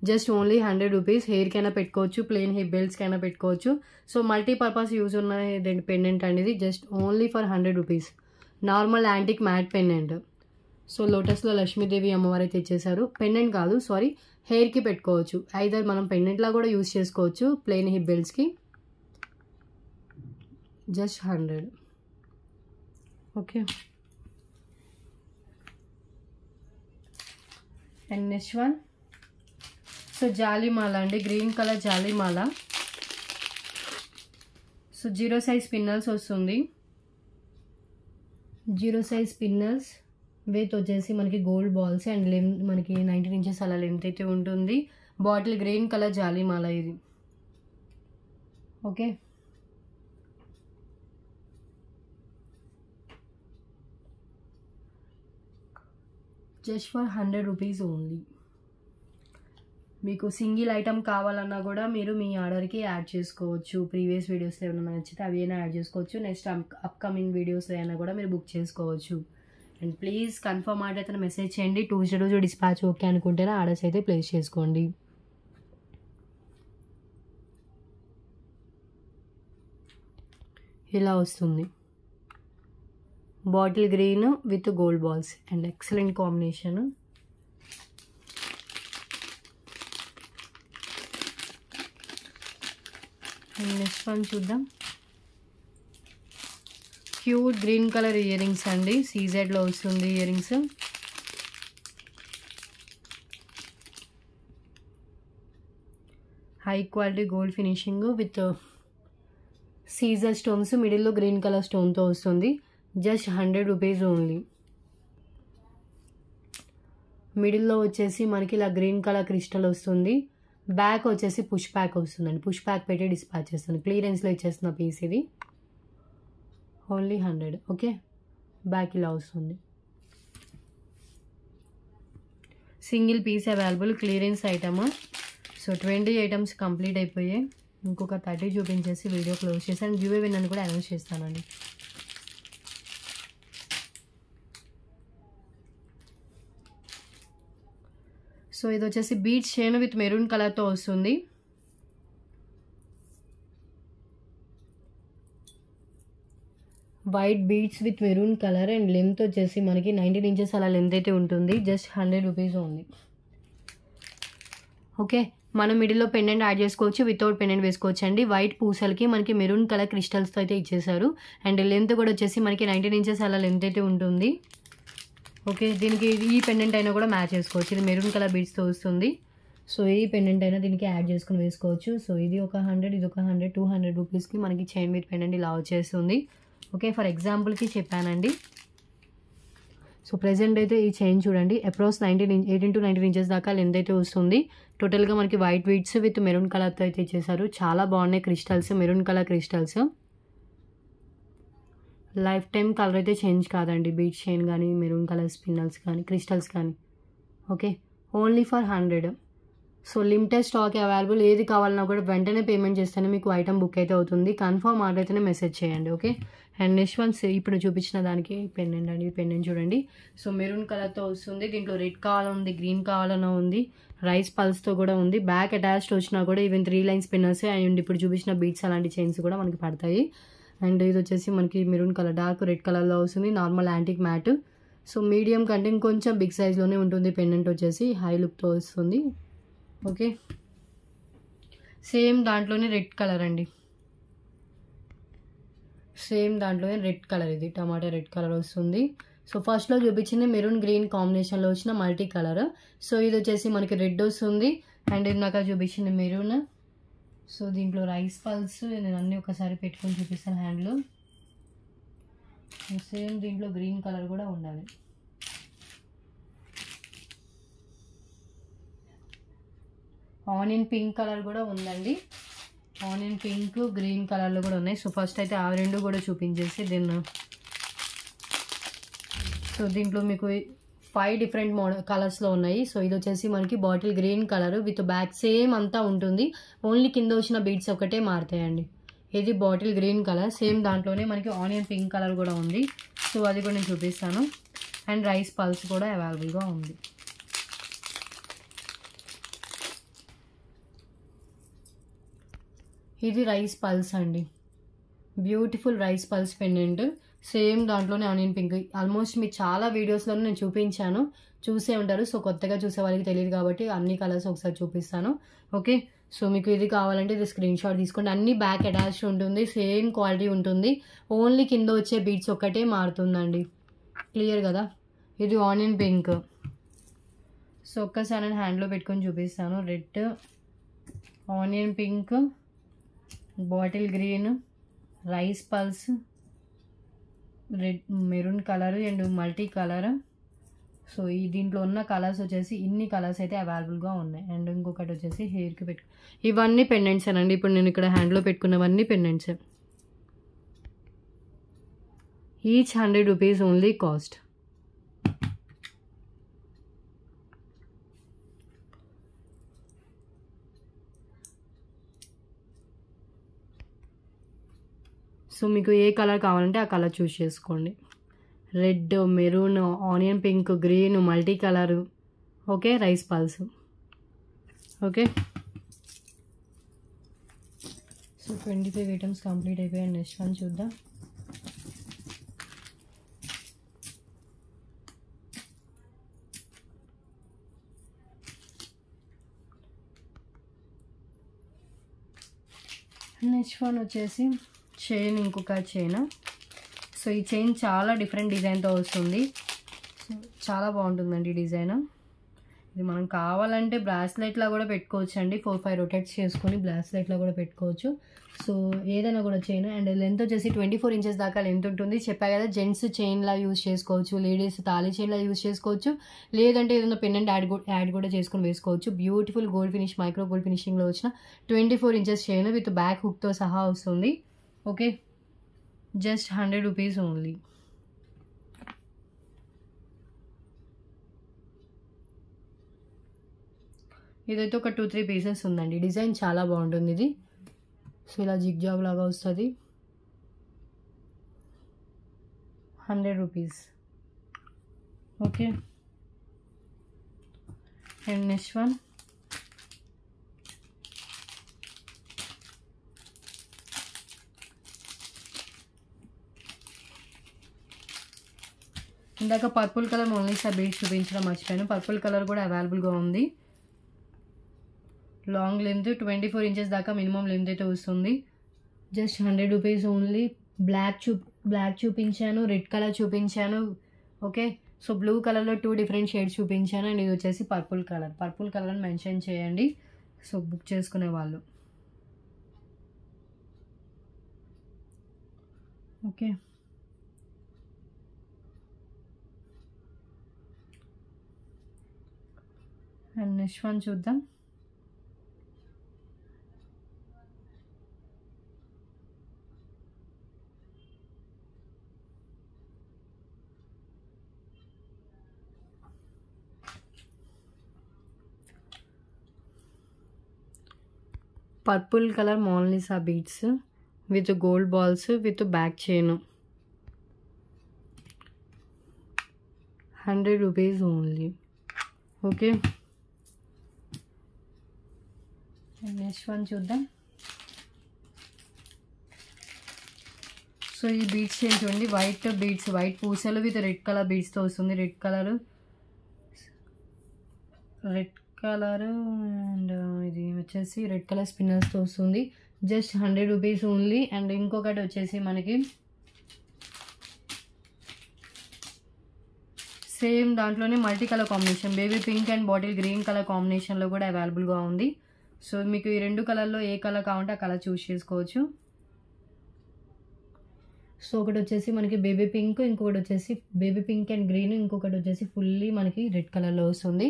Just only 100 rupees. హెయిర్కైనా పెట్టుకోవచ్చు, ప్లెయిన్ హెయిర్ బెల్ట్స్కైనా పెట్టుకోవచ్చు. సో మల్టీపర్పస్ యూజ్ ఉన్న పెండెంట్ అండి ఇది. Just only for 100 rupees. Normal antique matte pendant. So లోటస్లో లక్ష్మీదేవి అమ్మవారు అయితే ఇచ్చేసారు. పెండెంట్ కాదు, సారీ, హెయిర్కి పెట్టుకోవచ్చు. ఐదర్ మనం పెండెంట్లా కూడా యూజ్ చేసుకోవచ్చు ప్లెయిన్ హెయిర్ బెల్ట్స్కి. Just 100. Okay, and next one. So జాలిమాల అండి, గ్రీన్ కలర్ జాలిమాల. సో 0 సైజ్ పిన్నల్స్ వస్తుంది. 0 సైజ్ పిన్నల్స్ విత్ వచ్చేసి మనకి గోల్డ్ బాల్స్ అండ్ లెంత్ మనకి 19 ఇంచెస్ అలా లెంత్ అయితే ఉంటుంది. బాటిల్ గ్రీన్ కలర్ జాలిమాల ఇది. Okay, just for 100 rupees only. మీకు సింగిల్ ఐటమ్ కావాలన్నా కూడా మీరు మీ ఆర్డర్కి యాడ్ చేసుకోవచ్చు. ప్రీవియస్ వీడియోస్లో ఏమైనా నచ్చితే అవి అయినా యాడ్ చేసుకోవచ్చు. నెక్స్ట్ అప్కమింగ్ వీడియోస్లో అయినా కూడా మీరు బుక్ చేసుకోవచ్చు. అండ్ ప్లీజ్ కన్ఫర్మ్ ఆర్డర్ అయితే మెసేజ్ చేయండి. ట్యూస్డే రోజు డిస్పాచ్ ఓకే అనుకుంటేనే ఆర్డర్స్ అయితే ప్లేస్ చేసుకోండి. ఇలా వస్తుంది, bottle green with gold balls and excellent combination. Next one చూద్దాం. Cute green colour earrings అండి, సీజెడ్లో వస్తుంది earrings. High quality gold finishing with C Z stones, మిడిల్లో గ్రీన్ కలర్ స్టోన్తో వస్తుంది. Just 100 rupees only. మిడిల్లో వచ్చేసి మనకి ఇలా గ్రీన్ కలర్ క్రిస్టల్ వస్తుంది. బ్యాక్ వచ్చేసి పుష్ బ్యాక్ వస్తుందండి. పుష్ బ్యాక్ పెట్టి డిస్పాచ్ చేస్తాను. క్లియరెన్స్లో ఇచ్చేస్తున్న పీస్ ఇది. ఓన్లీ 100. ఓకే, బ్యాక్ ఇలా వస్తుంది. Single piece available, clearance item. So 20 items complete అయిపోయాయి. ఇంకొక 30 చూపించేసి వీడియో క్లోజ్ చేశాను. గివ్ అవే విన్నర్ని కూడా అనౌన్స్ చేస్తానండి. సో ఇది వచ్చేసి బీడ్స్ చైన్ విత్ మెరూన్ కలర్తో వస్తుంది. White beads with maroon colour and length వచ్చేసి మనకి 19 ఇంచెస్ అలా లెంత్ అయితే ఉంటుంది. Just 100 rupees only. ఓకే, మనం మిడిల్లో పెండెంట్ యాడ్ చేసుకోవచ్చు, వితౌట్ పెండెంట్ వేసుకోవచ్చు అండి. వైట్ పూసలకి మనకి మెరూన్ కలర్ క్రిస్టల్స్తో అయితే ఇచ్చేసారు. అండ్ లెంత్ కూడా వచ్చేసి మనకి 19 ఇంచెస్ అలా లెంత్ అయితే ఉంటుంది. ఓకే, దీనికి ఈ పెండెంట్ అయినా కూడా మ్యాచ్ చేసుకోవచ్చు. ఇది మెరూన్ కలర్ బీడ్స్తో వస్తుంది. సో ఈ పెండెంట్ అయినా దీనికి యాడ్ చేసుకుని వేసుకోవచ్చు. సో ఇది ఒక 100, ఇది ఒక 100, 200 రూపీస్కి మనకి చైన్ విత్ పెండెంట్ ఇలా వచ్చేస్తుంది. ఓకే, ఫర్ ఎగ్జాంపుల్కి చెప్పానండి. సో ప్రెజెంట్ అయితే ఈ చైన్ చూడండి, అప్రాక్స్ 18 to 19 ఇంచెస్ దాకా లెంత్ అయితే వస్తుంది. టోటల్గా మనకి వైట్ బీడ్స్ విత్ మెరూన్ కలర్తో అయితే ఇచ్చేసారు. చాలా బాగున్నాయి crystals, maroon colour crystals. Life time colour అయితే చేంజ్ కాదండి. బీడ్ చైన్ కానీ, మెరూన్ కలర్ స్పిన్నల్స్ కానీ, క్రిస్టల్స్ కానీ. Okay, only for 100. So limited stock available. ఏది కావాలన్నా కూడా వెంటనే పేమెంట్ చేస్తేనే మీకు ఐటమ్ బుక్ అయితే అవుతుంది. కన్ఫర్మ్ ఆర్డర్ అయితేనే మెసేజ్ చేయండి. ఓకే, అండ్ నెక్స్ట్ వన్స్ ఇప్పుడు చూపించిన దానికి పెండెంట్ అండి. పెండెంట్ చూడండి. సో మెరూన్ కలర్తో వస్తుంది. దీంట్లో రెడ్ కావాలన్నా గ్రీన్ కావాలన్నా ఉంది. రైస్ పల్స్తో కూడా ఉంది. బ్యాక్ అటాచ్డ్ వచ్చినా కూడా ఈవెన్ 3 లైన్స్ పిన్నర్స్ అండ్ ఇప్పుడు చూపించిన బీడ్స్ అలాంటి చైన్స్ కూడా మనకి పడతాయి. అండ్ ఇది వచ్చేసి మనకి మెరూన్ కలర్, డార్క్ రెడ్ కలర్లో వస్తుంది. Normal antique mat. So medium కంటే ఇంకొంచెం బిగ్ సైజ్లోనే ఉంటుంది. పెండెంట్ వచ్చేసి హై లుక్తో వస్తుంది. ఓకే, సేమ్ దాంట్లోనే రెడ్ కలర్ అండి. సేమ్ దాంట్లోనే రెడ్ కలర్, ఇది టమాటా రెడ్ కలర్ వస్తుంది. సో ఫస్ట్లో చూపించింది మెరూన్ గ్రీన్ కాంబినేషన్లో వచ్చిన మల్టీ కలర్. సో ఇది వచ్చేసి మనకి రెడ్ వస్తుంది. అండ్ ఇందాక చూపించింది మెరూన్. సో దీంట్లో రైస్ పల్స్ నేను అన్నీ ఒకసారి పెట్టుకొని చూపిస్తాను హ్యాండ్లో. సేమ్ దీంట్లో గ్రీన్ కలర్ కూడా ఉండాలి. ఆనియన్ పింక్ కలర్ కూడా ఉందండి. ఆనియన్ పింక్ గ్రీన్ కలర్లో కూడా ఉన్నాయి. సో ఫస్ట్ అయితే ఆ రెండు కూడా చూపించేసి దీన్ని. సో దీంట్లో మీకు 5 డిఫరెంట్ కలర్స్లో ఉన్నాయి. సో ఇది వచ్చేసి మనకి bottle green colour with back same అంతా ఉంటుంది. ఓన్లీ కింద వచ్చిన బీడ్స్ ఒకటే మారుతాయండి. ఇది బాటిల్ గ్రీన్ కలర్, సేమ్ దాంట్లోనే మనకి ఆనియన్ పింక్ కలర్ కూడా ఉంది. సో అది కూడా నేను చూపిస్తాను. అండ్ రైస్ పల్స్ కూడా అవైలబుల్గా ఉంది. ఇది రైస్ పల్స్ అండి, beautiful rice pearls pendant, same దాంట్లోనే ఆనియన్ పింక్. ఆల్మోస్ట్ మీకు చాలా వీడియోస్లో నేను చూపించాను, చూసే ఉంటారు. సో కొత్తగా చూసే వాళ్ళకి తెలియదు కాబట్టి అన్ని కలర్స్ ఒకసారి చూపిస్తాను. ఓకే, సో మీకు ఇది కావాలంటే ఇది స్క్రీన్ షాట్ తీసుకోండి. అన్ని బ్యాక్ అటాచ్డ్ ఉంటుంది, సేమ్ క్వాలిటీ ఉంటుంది. ఓన్లీ కింద వచ్చే బీడ్స్ ఒక్కటే మారుతుందండి. క్లియర్ కదా. ఇది ఆనియన్ పింక్. సో ఒక్కసారి నేను హ్యాండ్లో పెట్టుకొని చూపిస్తాను. Red, onion pink, bottle green, rice pearls, red maroon colour and multi colour. So ఈ దీంట్లో ఉన్న కలర్స్ వచ్చేసి ఇన్ని కలర్స్ అయితే అవైలబుల్గా ఉన్నాయి. అండ్ ఇంకొకటి వచ్చేసి హెయిర్కి పెట్టు, ఇవన్నీ పెండెంట్స్ అండి. ఇప్పుడు నేను ఇక్కడ హ్యాండ్లో పెట్టుకున్నవన్నీ pendants. Each 100 rupees only cost. So మీకు ఏ కలర్ కావాలంటే ఆ కలర్ చూస్ చేసుకోండి. Red, maroon, onion pink, green, multi colour. Okay, rice pulse. Okay, so 25 items complete అయిపోయాయి. నెక్స్ట్ వన్ చూద్దాం. నెక్స్ట్ వన్ వచ్చేసి చైన్, ఇంకొక చైన్. సో ఈ చైన్ చాలా డిఫరెంట్ డిజైన్తో వస్తుంది. సో చాలా బాగుంటుందండి డిజైన్. ఇది మనం కావాలంటే బ్రాస్లెట్లా కూడా పెట్టుకోవచ్చు అండి. 4-5 రొటేట్స్ చేసుకొని బ్రాస్లెట్లా కూడా పెట్టుకోవచ్చు. సో ఏదైనా కూడా చైన్. అండ్ లెంత్ వచ్చేసి 24 ఇంచెస్ దాకా లెంత్ ఉంటుంది. చెప్పా కదా, జెంట్స్ చైన్లా యూజ్ చేసుకోవచ్చు, లేడీస్ తాళీ చైన్లా యూజ్ చేసుకోవచ్చు, లేదంటే ఏదైనా పెండెంట్ యాడ్ కూడా చేసుకొని వేసుకోవచ్చు. Beautiful gold finish, micro gold ఫినిషింగ్లో వచ్చిన 24 ఇంచెస్ చైన్ విత్ బ్యాక్ హుక్తో సహా వస్తుంది. Okay, just 100 rupees only. ఇదైతే ఒక 2-3 పీసెస్ ఉందండి. డిజైన్ చాలా బాగుంటుంది ఇది. సో ఇలా జిగ్ జాగ్ లాగా వస్తుంది. 100 rupees. Okay, and next one ఇందాక purple colour only sir beads చూపించడం మర్చిపోయాను. పర్పుల్ కలర్ కూడా అవైలబుల్గా ఉంది. లాంగ్ లెంత్ 24 ఇంచెస్ దాకా మినిమం లెంత్ అయితే వస్తుంది. Just 100 rupees only. బ్లాక్ చూపించాను, రెడ్ కలర్ చూపించాను. ఓకే, సో బ్లూ కలర్లో 2 డిఫరెంట్ షేడ్స్ చూపించాను. అండ్ ఇది వచ్చేసి పర్పుల్ కలర్ అని మెన్షన్ చేయండి. సో బుక్ చేసుకునే వాళ్ళు. ఓకే, అండ్ నెక్స్ట్ వన్ చూద్దాం. Purple colour Monalisa beads with gold balls with back chain. 100 rupees only. Okay, next one చూద్దాం. సో ఈ బీడ్స్ చైన్ చూడండి, వైట్ బీడ్స్, వైట్ పూసలు విత్ రెడ్ కలర్ బీడ్స్తో వస్తుంది. రెడ్ కలర్ అండ్ ఇది వచ్చేసి రెడ్ కలర్ స్పిన్నర్స్తో వస్తుంది. Just 100 rupees only. అండ్ ఇంకొకటి వచ్చేసి మనకి సేమ్ దాంట్లోనే multi colour combination, baby pink and bottle green colour కాంబినేషన్లో కూడా అవైలబుల్గా ఉంది. సో మీకు ఈ 2 కలర్లో ఏ కలర్ కావాలంటే ఆ కలర్ చూస్ చేసుకోవచ్చు. సో ఒకటి వచ్చేసి మనకి బేబీ పింక్, ఇంకొకటి వచ్చేసి బేబీ పింక్ అండ్ గ్రీన్, ఇంకొకటి వచ్చేసి ఫుల్లీ మనకి రెడ్ కలర్లో వస్తుంది.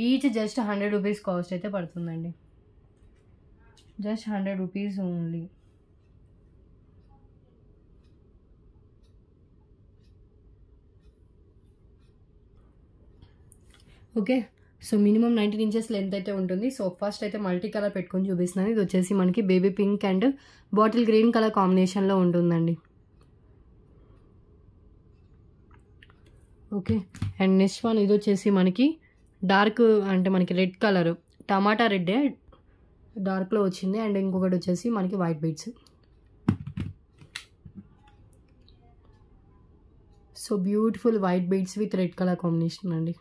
ఈచ్ జస్ట్ 100 రూపీస్ కాస్ట్ అయితే పడుతుందండి. Just 100 rupees only. Okay, so minimum 19 inches length అయితే ఉంటుంది. సో ఫస్ట్ అయితే మల్టీ కలర్ పెట్టుకొని చూపిస్తున్నాను. ఇది వచ్చేసి మనకి baby pink and bottle green colour కాంబినేషన్లో ఉంటుందండి. ఓకే, అండ్ నెక్స్ట్ వన్ ఇది వచ్చేసి మనకి డార్క్ అంటే మనకి రెడ్ కలర్, టమాటా రెడ్డే డార్క్లో వచ్చింది. అండ్ ఇంకొకటి వచ్చేసి మనకి white beads. So beautiful white beads with red colour combination అండి.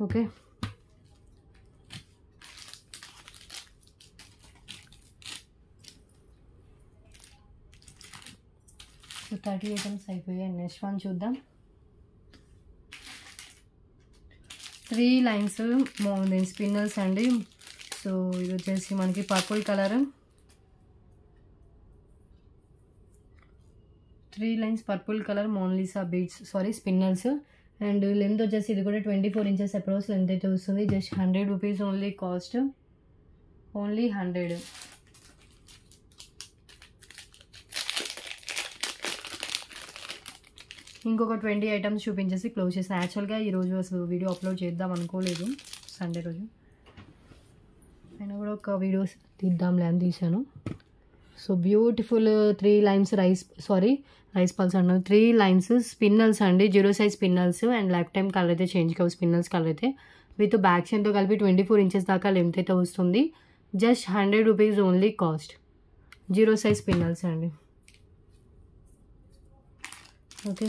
ఓకే, సో 30 ఐటమ్స్ అయిపోయాయి. నెక్స్ట్ వన్ చూద్దాం. 3 లైన్స్ స్పిన్నల్స్ అండి. సో ఇది వచ్చేసి మనకి purple colour, 3 lines purple colour Monalisa beads spinels. And length వచ్చేసి ఇది కూడా 24 ఇంచెస్ అప్రోచ్ లెంత్ అయితే వస్తుంది. Just 100 rupees only cost, only 100. ఇంకొక 20 ఐటమ్స్ చూపించేసి క్లోజ్ చేసాను. యాక్చువల్గా ఈరోజు అసలు వీడియో అప్లోడ్ చేద్దాం అనుకోలేదు, సండే రోజు అయినా కూడా ఒక వీడియో తీద్దాంలే అని తీసాను. So beautiful 3 lines rice pulse అన్నారు. 3 లైన్స్ స్పిన్నల్స్ అండి, 0 size spinels. And life time colour అయితే చేంజ్ కావు స్పిన్నల్స్ కలర్ అయితే. విత్ బ్యాక్ చైన్తో కలిపి 24 ఇంచెస్ దాకా లెంత్ అయితే వస్తుంది. Just 100 rupees only cost. 0 size spinels అండి. ఓకే,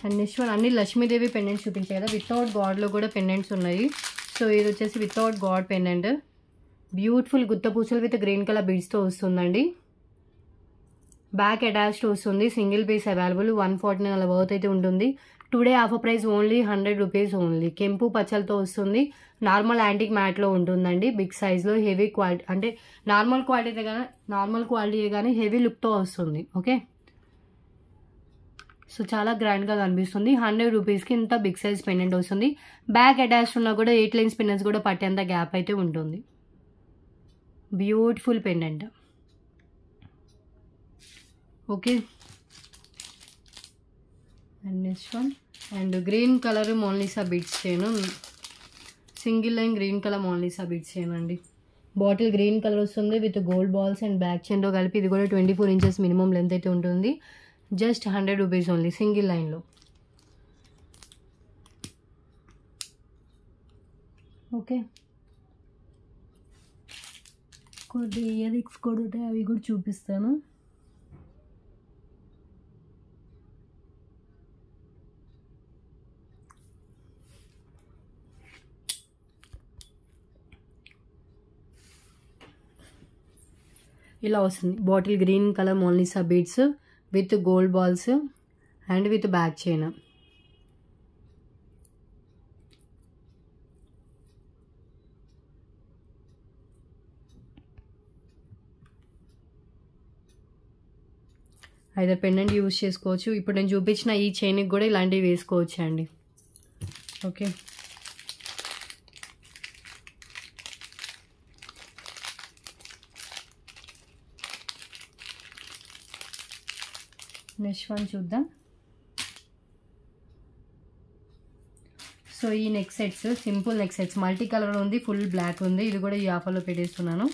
అండ్ నెక్స్ట్ వన్ అన్ని లక్ష్మీదేవి పెండెంట్స్ చూపించాయి కదా, వితౌట్ గాడ్లో కూడా పెండెంట్స్ ఉన్నాయి. సో ఇది వచ్చేసి వితౌట్ గాడ్ పెండెంట్, బ్యూటిఫుల్ గుత్త పూసలు విత్ గ్రీన్ కలర్ బీడ్స్తో వస్తుందండి. బ్యాక్ అటాచ్డ్ వస్తుంది, సింగిల్ పీస్ అవైలబుల్. 149 అలా వర్త్ అయితే ఉంటుంది. Today offer price only 100 rupees only. కెంపు పచ్చలతో వస్తుంది, నార్మల్ యాంటిక్ మ్యాట్లో ఉంటుందండి. బిగ్ సైజ్లో హెవీ క్వాలిటీ అంటే నార్మల్ క్వాలిటీ కానీ హెవీ లుక్తో వస్తుంది. ఓకే, సో చాలా గ్రాండ్గా కనిపిస్తుంది. 100 రూపీస్కి ఇంత బిగ్ సైజ్ పెండెంట్ వస్తుంది. బ్యాక్ అటాచ్డ్ ఉన్నా కూడా 8 లైన్స్ పెండెంట్స్ కూడా పట్టేంత గ్యాప్ అయితే ఉంటుంది. Beautiful pendant. Okay, and next one and green colour Monalisa beads చేయను, single line green colour Monalisa beads చేయను అండి. బాటిల్ గ్రీన్ కలర్ వస్తుంది with gold balls and back చైన్తో కలిపి. ఇది కూడా 24 ఇంచెస్ మినిమం లెంత్ అయితే ఉంటుంది. జస్ట్ 100 రూపీస్ ఓన్లీ సింగిల్ లైన్లో. ఓకే, కొన్ని ఇయర్ రింగ్స్ కూడా ఉంటాయి, అవి కూడా చూపిస్తాను. ఇలా వస్తుంది bottle green colour Monalisa beads with gold balls and with back chain. అయితే పెండెంట్ యూజ్ చేసుకోవచ్చు. ఇప్పుడు నేను చూపించిన ఈ చైన్కి కూడా ఇలాంటివి వేసుకోవచ్చు అండి. ఓకే, నెక్స్ట్ వన్ చూద్దాం. సో ఈ neck sets simple neck sets, multi colour ఉంది, ఫుల్ బ్లాక్ ఉంది. ఇది కూడా ఈ ఆఫర్లో పెట్టేస్తున్నాను.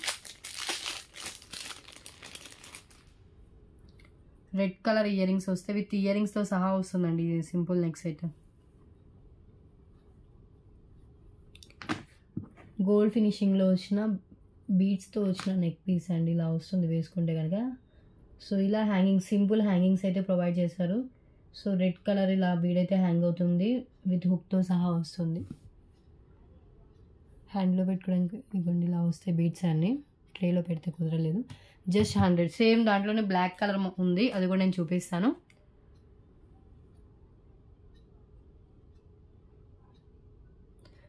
రెడ్ కలర్ ఇయర్ రింగ్స్ వస్తే విత్ ఇయర్ రింగ్స్తో సహా వస్తుందండి. ఇది సింపుల్ నెక్ సెట్, గోల్డ్ ఫినిషింగ్లో వచ్చిన బీడ్స్తో వచ్చిన నెక్ పీస్ అండి. ఇలా వస్తుంది వేసుకుంటే కనుక. సో ఇలా హ్యాంగింగ్ సింపుల్ హ్యాంగింగ్స్ అయితే ప్రొవైడ్ చేశారు. సో రెడ్ కలర్ ఇలా బీడ్ అయితే హ్యాంగ్ అవుతుంది, విత్ హుక్తో సహా వస్తుంది. హ్యాండ్లో పెట్టుకోవడానికి ఇవ్వండి ఇలా వస్తాయి బీడ్స్ అన్నీ. ట్రేలో పెడితే కుదరలేదు. జస్ట్ 100. సేమ్ దాంట్లోనే బ్లాక్ కలర్ ఉంది, అది కూడా నేను చూపిస్తాను.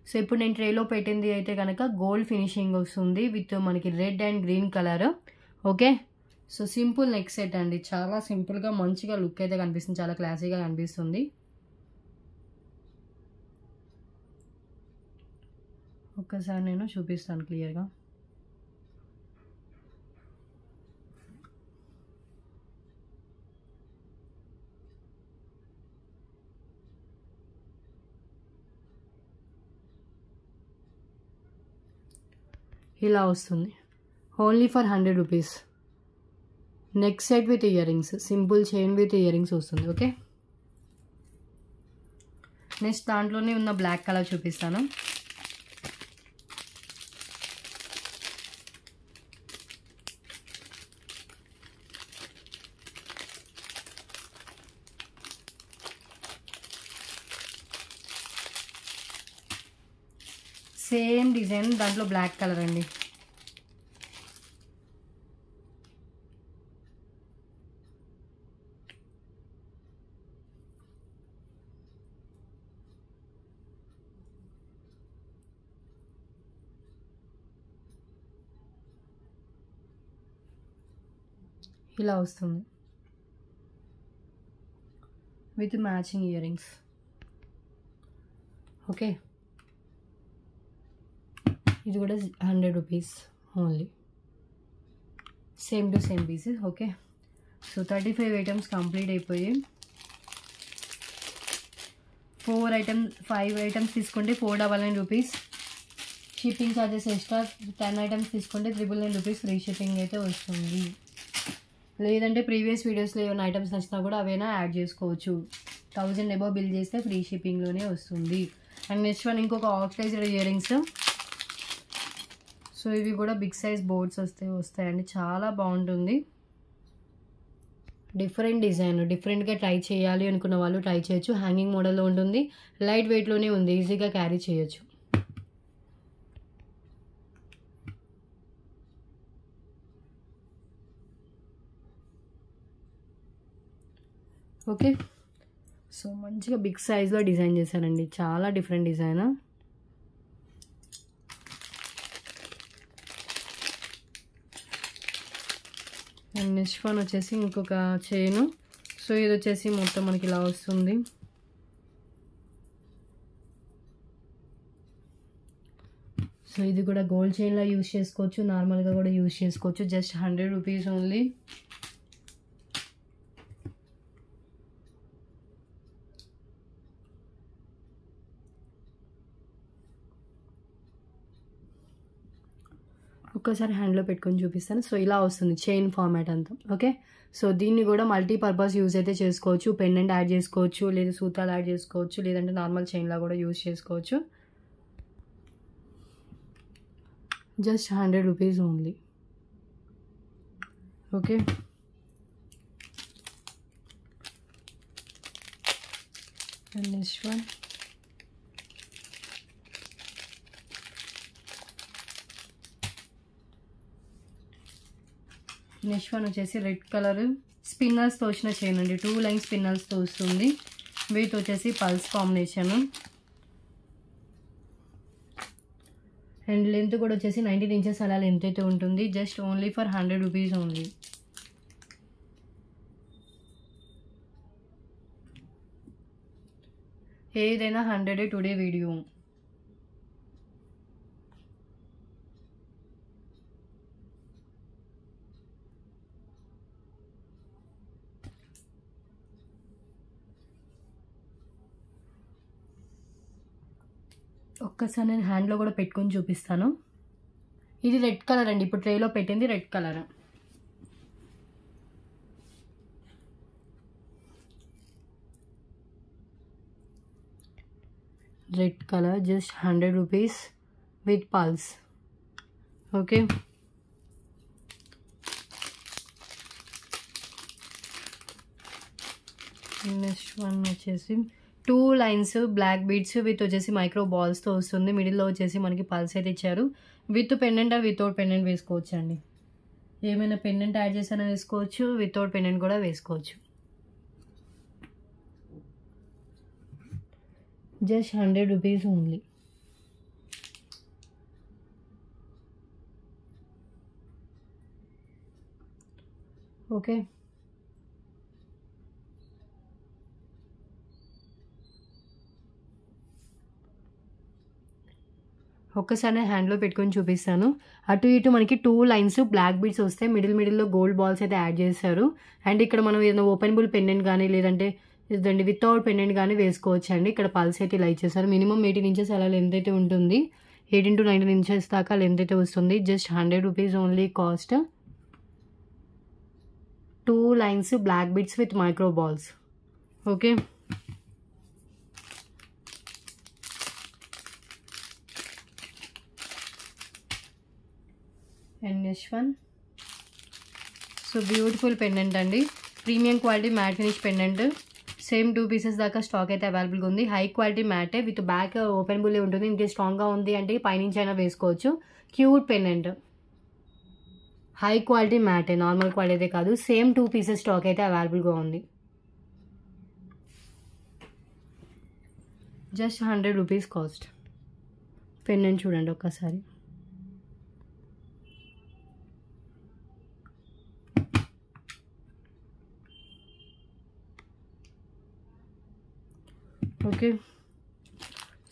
సో ఇప్పుడు నేను ట్రేలో పెట్టింది అయితే కనుక గోల్డ్ ఫినిషింగ్ వస్తుంది విత్ మనకి red and green colour. Okay, so simple neck set అండి, చాలా సింపుల్గా మంచిగా లుక్ అయితే కనిపిస్తుంది, చాలా క్లాసీగా కనిపిస్తుంది. ఒక్కసారి నేను చూపిస్తాను క్లియర్గా. ఇలా వస్తుంది. Only for 100 rupees. Neck set with ear rings, simple chain with ear rings వస్తుంది. ఓకే, నెక్స్ట్ దాంట్లోనే ఉన్న బ్లాక్ కలర్ చూపిస్తాను. సేమ్ డిజైన్, దాంట్లో బ్లాక్ కలర్ అండి. ఇలా వస్తుంది with matching ear rings. Okay, ఇది కూడా 100 rupees only, same to same pieces. Okay, so 35 items complete అయిపోయి 5 ఐటమ్స్ తీసుకుంటే 499 rupees. Shipping charges extra. 10 items తీసుకుంటే 999 రూపీస్ ఫ్రీ షిప్పింగ్ అయితే వస్తుంది. లేదంటే ప్రీవియస్ వీడియోస్లో ఏమైనా ఐటమ్స్ నచ్చినా కూడా అవైనా యాడ్ చేసుకోవచ్చు. 1000 అబోవ్ బిల్ చేస్తే ఫ్రీ షిప్పింగ్లోనే వస్తుంది. అండ్ నెక్స్ట్ వన్ ఇంకొక ఆక్సిడైజ్డ్ ఇయర్ రింగ్స్. సో ఇవి కూడా బిగ్ సైజ్ బోర్డ్స్ వస్తాయండి, చాలా బాగుంటుంది. డిఫరెంట్ డిజైన్, డిఫరెంట్గా ట్రై చేయాలి అనుకున్న వాళ్ళు ట్రై చేయొచ్చు. హ్యాంగింగ్ మోడల్లో ఉంటుంది, లైట్ వెయిట్లోనే ఉంది, ఈజీగా క్యారీ చేయొచ్చు. ఓకే, సో మంచిగా బిగ్ సైజ్లో డిజైన్ చేశానండి, చాలా different design. And next one వచ్చేసి ఇంకొక చైను. సో ఇది వచ్చేసి మొత్తం మనకి ఇలా వస్తుంది. సో ఇది కూడా గోల్డ్ చైన్లో యూజ్ చేసుకోవచ్చు, నార్మల్గా కూడా యూజ్ చేసుకోవచ్చు. Just 100 rupees only. ఒక్కసారి హ్యాండ్లో పెట్టుకొని చూపిస్తాను. సో ఇలా వస్తుంది చైన్ ఫార్మాట్ అంతా. ఓకే, సో దీన్ని కూడా మల్టీపర్పస్ యూజ్ అయితే చేసుకోవచ్చు. పెండెంట్ యాడ్ చేసుకోవచ్చు, లేదా సూత్రాలు యాడ్ చేసుకోవచ్చు, లేదంటే నార్మల్ చైన్లా కూడా యూజ్ చేసుకోవచ్చు. Just 100 rupees only. Okay, and next one వచ్చేసి రెడ్ కలర్ స్పిన్నర్స్తో వచ్చిన చైన్ అండి. 2 లైన్ స్పిన్నర్స్తో వస్తుంది. వీటి వచ్చేసి పల్స్ కాంబినేషన్. అండ్ లెంత్ కూడా వచ్చేసి 19 ఇంచెస్ అలా లెంత్ అయితే ఉంటుంది. Just only for 100 rupees only. ఏదైనా 100 టుడే వీడియో. ఒక్కసారి నేను హ్యాండ్లో కూడా పెట్టుకొని చూపిస్తాను. ఇది రెడ్ కలర్ అండి, ఇప్పుడు ట్రేలో పెట్టింది red colour. Red colour just 100 rupees with pulse. Okay, next one వచ్చేసి 2 లైన్స్ బ్లాక్ బీడ్స్ విత్ వచ్చేసి మైక్రో బాల్స్తో వస్తుంది. మిడిల్లో వచ్చేసి మనకి పల్స్ అయితే ఇచ్చారు. విత్ పెండెంట్ వితౌట్ పెండెంట్ వేసుకోవచ్చు అండి. ఏమైనా పెండెంట్ యాడ్ చేసినా వేసుకోవచ్చు, వితౌట్ పెండెంట్ కూడా వేసుకోవచ్చు. Just 100 rupees only. ఓకే, ఒక్కసారి హ్యాండ్లో పెట్టుకొని చూపిస్తాను. అటు ఇటు మనకి 2 లైన్స్ బ్లాక్ బీడ్స్ వస్తాయి. మిడిల్లో గోల్డ్ బాల్స్ అయితే యాడ్ చేశారు. అండ్ ఇక్కడ మనం ఏదైనా ఓపెనబుల్ పెండెంట్ కానీ లేదంటే ఇదండి వితౌట్ పెండెంట్ కానీ వేసుకోవచ్చు అండి. ఇక్కడ పల్స్ అయితే ఇలా ఇచ్చేసారు. మినిమం 18 ఇంచెస్ అలా లెంత్ అయితే ఉంటుంది. 18 to 19 ఇంచెస్ దాకా లెంత్ అయితే వస్తుంది. Just 100 rupees only cost. 2 lines black beads with micro balls. Okay, and next one. So beautiful pendant అండి. Premium quality matte finish pendant. Same 2 pieces దాకా స్టాక్ అయితే అవైలబుల్గా ఉంది. హై క్వాలిటీ మ్యాటే విత్ బ్యాక్ ఓపెనబుల్ ఉంటుంది. ఇంకే స్ట్రాంగ్గా ఉంది అంటే పైనుంచి అయినా వేసుకోవచ్చు. Cute pendant. హై క్వాలిటీ మ్యాటే, నార్మల్ క్వాలిటీ అయితే కాదు. సేమ్ 2 పీసెస్ స్టాక్ అయితే అవైలబుల్గా ఉంది. Just 100 rupees cost. పెండెంట్ చూడండి ఒక్కసారి. ఓకే,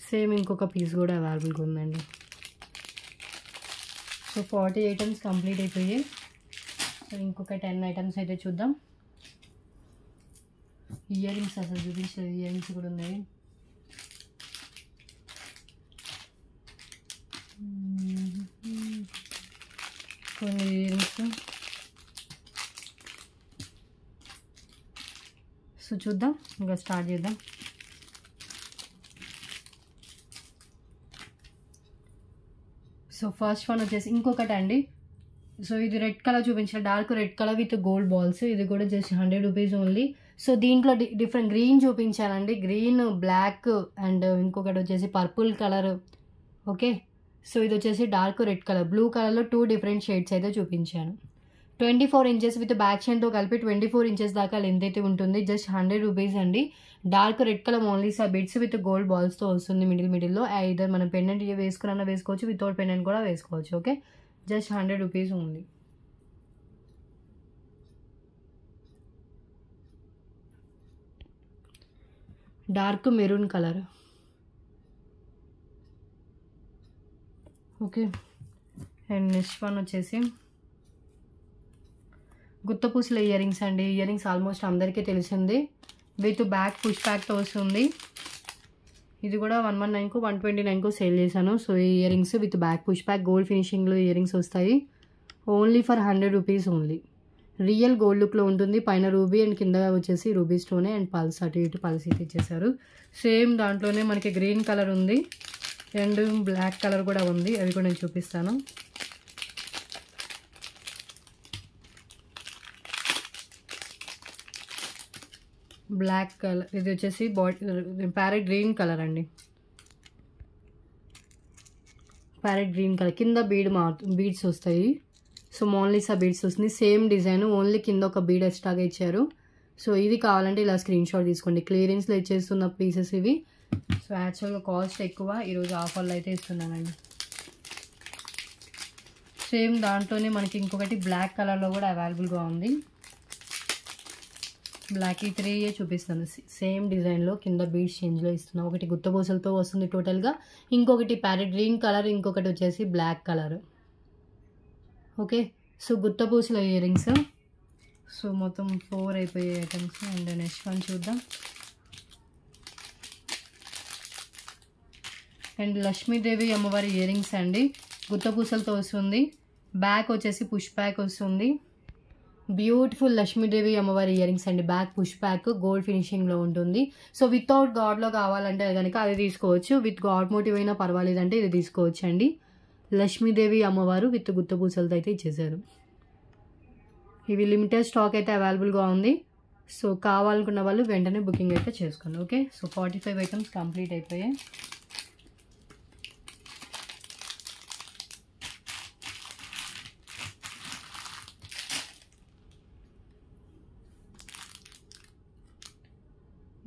సేమ్ ఇంకొక పీస్ కూడా అవైలబుల్గా ఉందండి. సో 40 ఐటమ్స్ కంప్లీట్ అయిపోయాయి. సో ఇంకొక 10 ఐటమ్స్ అయితే చూద్దాం. ఇయర్ రింగ్స్ అసలు చూపించలేదు. ఇయర్ రింగ్స్ కూడా ఉన్నాయి. కొన్ని ఇయర్ రింగ్స్. సో చూద్దాం, ఇంకా స్టార్ట్ చేద్దాం. సో ఫస్ట్ వన్ వచ్చేసి ఇంకొకటి అండి. సో ఇది రెడ్ కలర్ చూపించిన, dark red colour with gold balls. ఇది కూడా జస్ట్ 100 రూపీస్ ఓన్లీ. సో దీంట్లో డిఫరెంట్ గ్రీన్ చూపించానండి. గ్రీన్, బ్లాక్ అండ్ ఇంకొకటి వచ్చేసి పర్పుల్ కలర్. ఓకే, సో ఇది వచ్చేసి డార్క్ రెడ్ కలర్. బ్లూ కలర్లో 2 డిఫరెంట్ షేడ్స్ అయితే చూపించాను. 24 ఇంచెస్ విత్ బ్యాక్ చైన్తో కలిపి 24 ఇంచెస్ దాకా లెంత్ అయితే ఉంటుంది. జస్ట్ 100 రూపీస్ అండి. Dark red colour only beads with gold బాల్స్తో వస్తుంది. మిడిల్లో ఐదర్ మనం పెండెంట్ వేసుకున్నా వేసుకోవచ్చు, వితౌట్ పెండెంట్ కూడా వేసుకోవచ్చు. Okay, just 100 rupees only. Dark maroon colour. Okay, and next one వచ్చేసి గుత్తపూసల ఇయర్ రింగ్స్ అండి. ఇయర్ రింగ్స్ ఆల్మోస్ట్ అందరికీ తెలిసింది. విత్ బ్యాక్ పుష్ బ్యాక్తో వస్తుంది. ఇది కూడా 119కు 129కు సేల్ చేశాను. సో ఈ earrings with back push back gold ఫినిషింగ్లో ఇయర్ రింగ్స్ వస్తాయి. Only for 100 rupees only. Real gold లుక్లో ఉంటుంది. పైన రూబీ అండ్ కింద వచ్చేసి రూబీ స్టోనే అండ్ పల్స్ అటు ఇటు పల్స్ అయితే ఇచ్చేసారు. సేమ్ దాంట్లోనే మనకి గ్రీన్ కలర్ ఉంది అండ్ బ్లాక్ కలర్ కూడా ఉంది. అవి కూడా నేను చూపిస్తాను. బ్లాక్ కలర్, ఇది వచ్చేసి ప్యారెట్ గ్రీన్ కలర్ అండి. ప్యారెట్ గ్రీన్ కలర్ కింద బీడ్స్ వస్తాయి. సో మోనలిసా బీడ్స్ వస్తుంది. సేమ్ డిజైన్, ఓన్లీ కింద ఒక బీడ్ ఎక్స్ట్రాగా ఇచ్చారు. సో ఇది కావాలంటే ఇలా స్క్రీన్ షాట్ తీసుకోండి. క్లియరెన్స్లో ఇచ్చేస్తున్న పీసెస్ ఇవి. సో యాక్చువల్గా కాస్ట్ ఎక్కువ, ఈరోజు ఆఫర్లో అయితే ఇస్తున్నానండి. సేమ్ దాంట్లోనే మనకి ఇంకొకటి బ్లాక్ కలర్లో కూడా అవైలబుల్గా ఉంది. బ్లాక్ ఈ 3 చూపిస్తాను. సేమ్ డిజైన్లో కింద బీడ్స్ చేంజ్లో ఇస్తున్నా. ఒకటి గుత్తపూసలతో వస్తుంది టోటల్గా, ఇంకొకటి ప్యారెట్ గ్రీన్ కలర్, ఇంకొకటి వచ్చేసి బ్లాక్ కలర్. ఓకే, సో గుత్తపూసల ఇయర్ రింగ్స్. సో మొత్తం 4 అయిపోయే ఐటమ్స్. అండ్ నెక్స్ట్ వన్ చూద్దాం. అండ్ లక్ష్మీదేవి అమ్మవారి ఇయర్ రింగ్స్ అండి. గుత్తపూసలతో వస్తుంది. బ్యాక్ వచ్చేసి పుష్ బ్యాక్ వస్తుంది. బ్యూటిఫుల్ లక్ష్మీదేవి అమ్మవారి ఇయర్ రింగ్స్ అండి. బ్యాక్ పుష్ బ్యాక్ గోల్డ్ ఫినిషింగ్లో ఉంటుంది. సో వితౌట్ గాడ్లో కావాలంటే కనుక అది తీసుకోవచ్చు. విత్ గాడ్ మోటివ్ అయినా పర్వాలేదంటే ఇది తీసుకోవచ్చు అండి. లక్ష్మీదేవి అమ్మవారు విత్ గుత్తపూసలతో అయితే ఇచ్చేసారు. ఇవి లిమిటెడ్ స్టాక్ అయితే అవైలబుల్గా ఉంది. సో కావాలనుకున్న వాళ్ళు వెంటనే బుకింగ్ అయితే చేసుకోండి. ఓకే, సో 45 ఐటమ్స్ కంప్లీట్ అయిపోయాయి.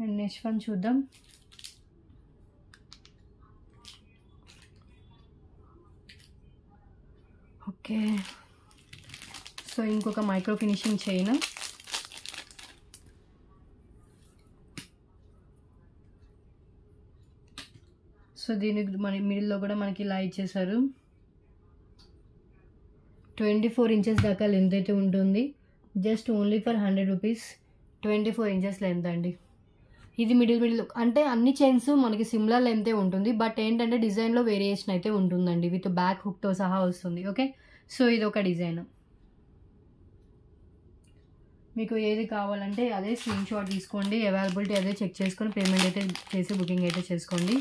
అండ్ నెక్స్ట్ వన్ చూద్దాం. ఓకే, సో ఇంకొక micro finishing chain. So so దీనికి మన మిడిల్లో కూడా మనకి ఇలా ఇచ్చేసారు. 24 ఇంచెస్ దాకా లెంత్ అయితే ఉంటుంది. Just only for 100 rupees. 24 inches length అండి. ఇది మిడిల్ అంటే అన్ని చైన్స్ మనకి సిమిలర్ లెంతే ఉంటుంది. బట్ ఏంటంటే డిజైన్లో వేరియేషన్ అయితే ఉంటుందండి. విత్ బ్యాక్ హుక్తో సహా వస్తుంది. ఓకే, సో ఇది ఒక డిజైన్. మీకు ఏది కావాలంటే అదే స్క్రీన్ షాట్ తీసుకోండి. అవైలబిలిటీ అదే చెక్ చేసుకొని పేమెంట్ అయితే చేసి బుకింగ్ అయితే చేసుకోండి.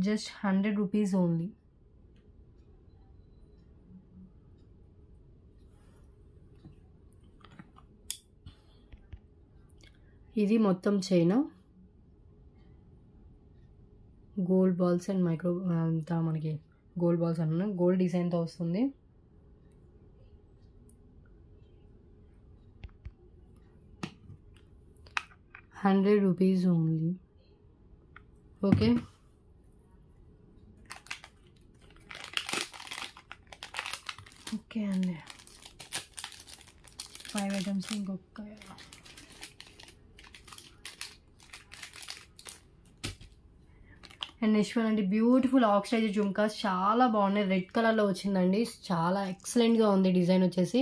Just 100 rupees only. ఇది మొత్తం chain, gold balls and micro అంతా మనకి గోల్డ్ బాల్స్ అన్న గోల్డ్ డిజైన్తో వస్తుంది. ₹100 ఓన్లీ. ఓకే, ఓకే అండి. 5 ఐటమ్స్ ఇంకొక. అండ్ నెక్స్ట్ వన్ అండి, బ్యూటిఫుల్ ఆక్సిడైజ్ జుమ్కాస్. చాలా బాగున్నాయి. రెడ్ కలర్లో వచ్చిందండి. చాలా ఎక్సలెంట్గా ఉంది. డిజైన్ వచ్చేసి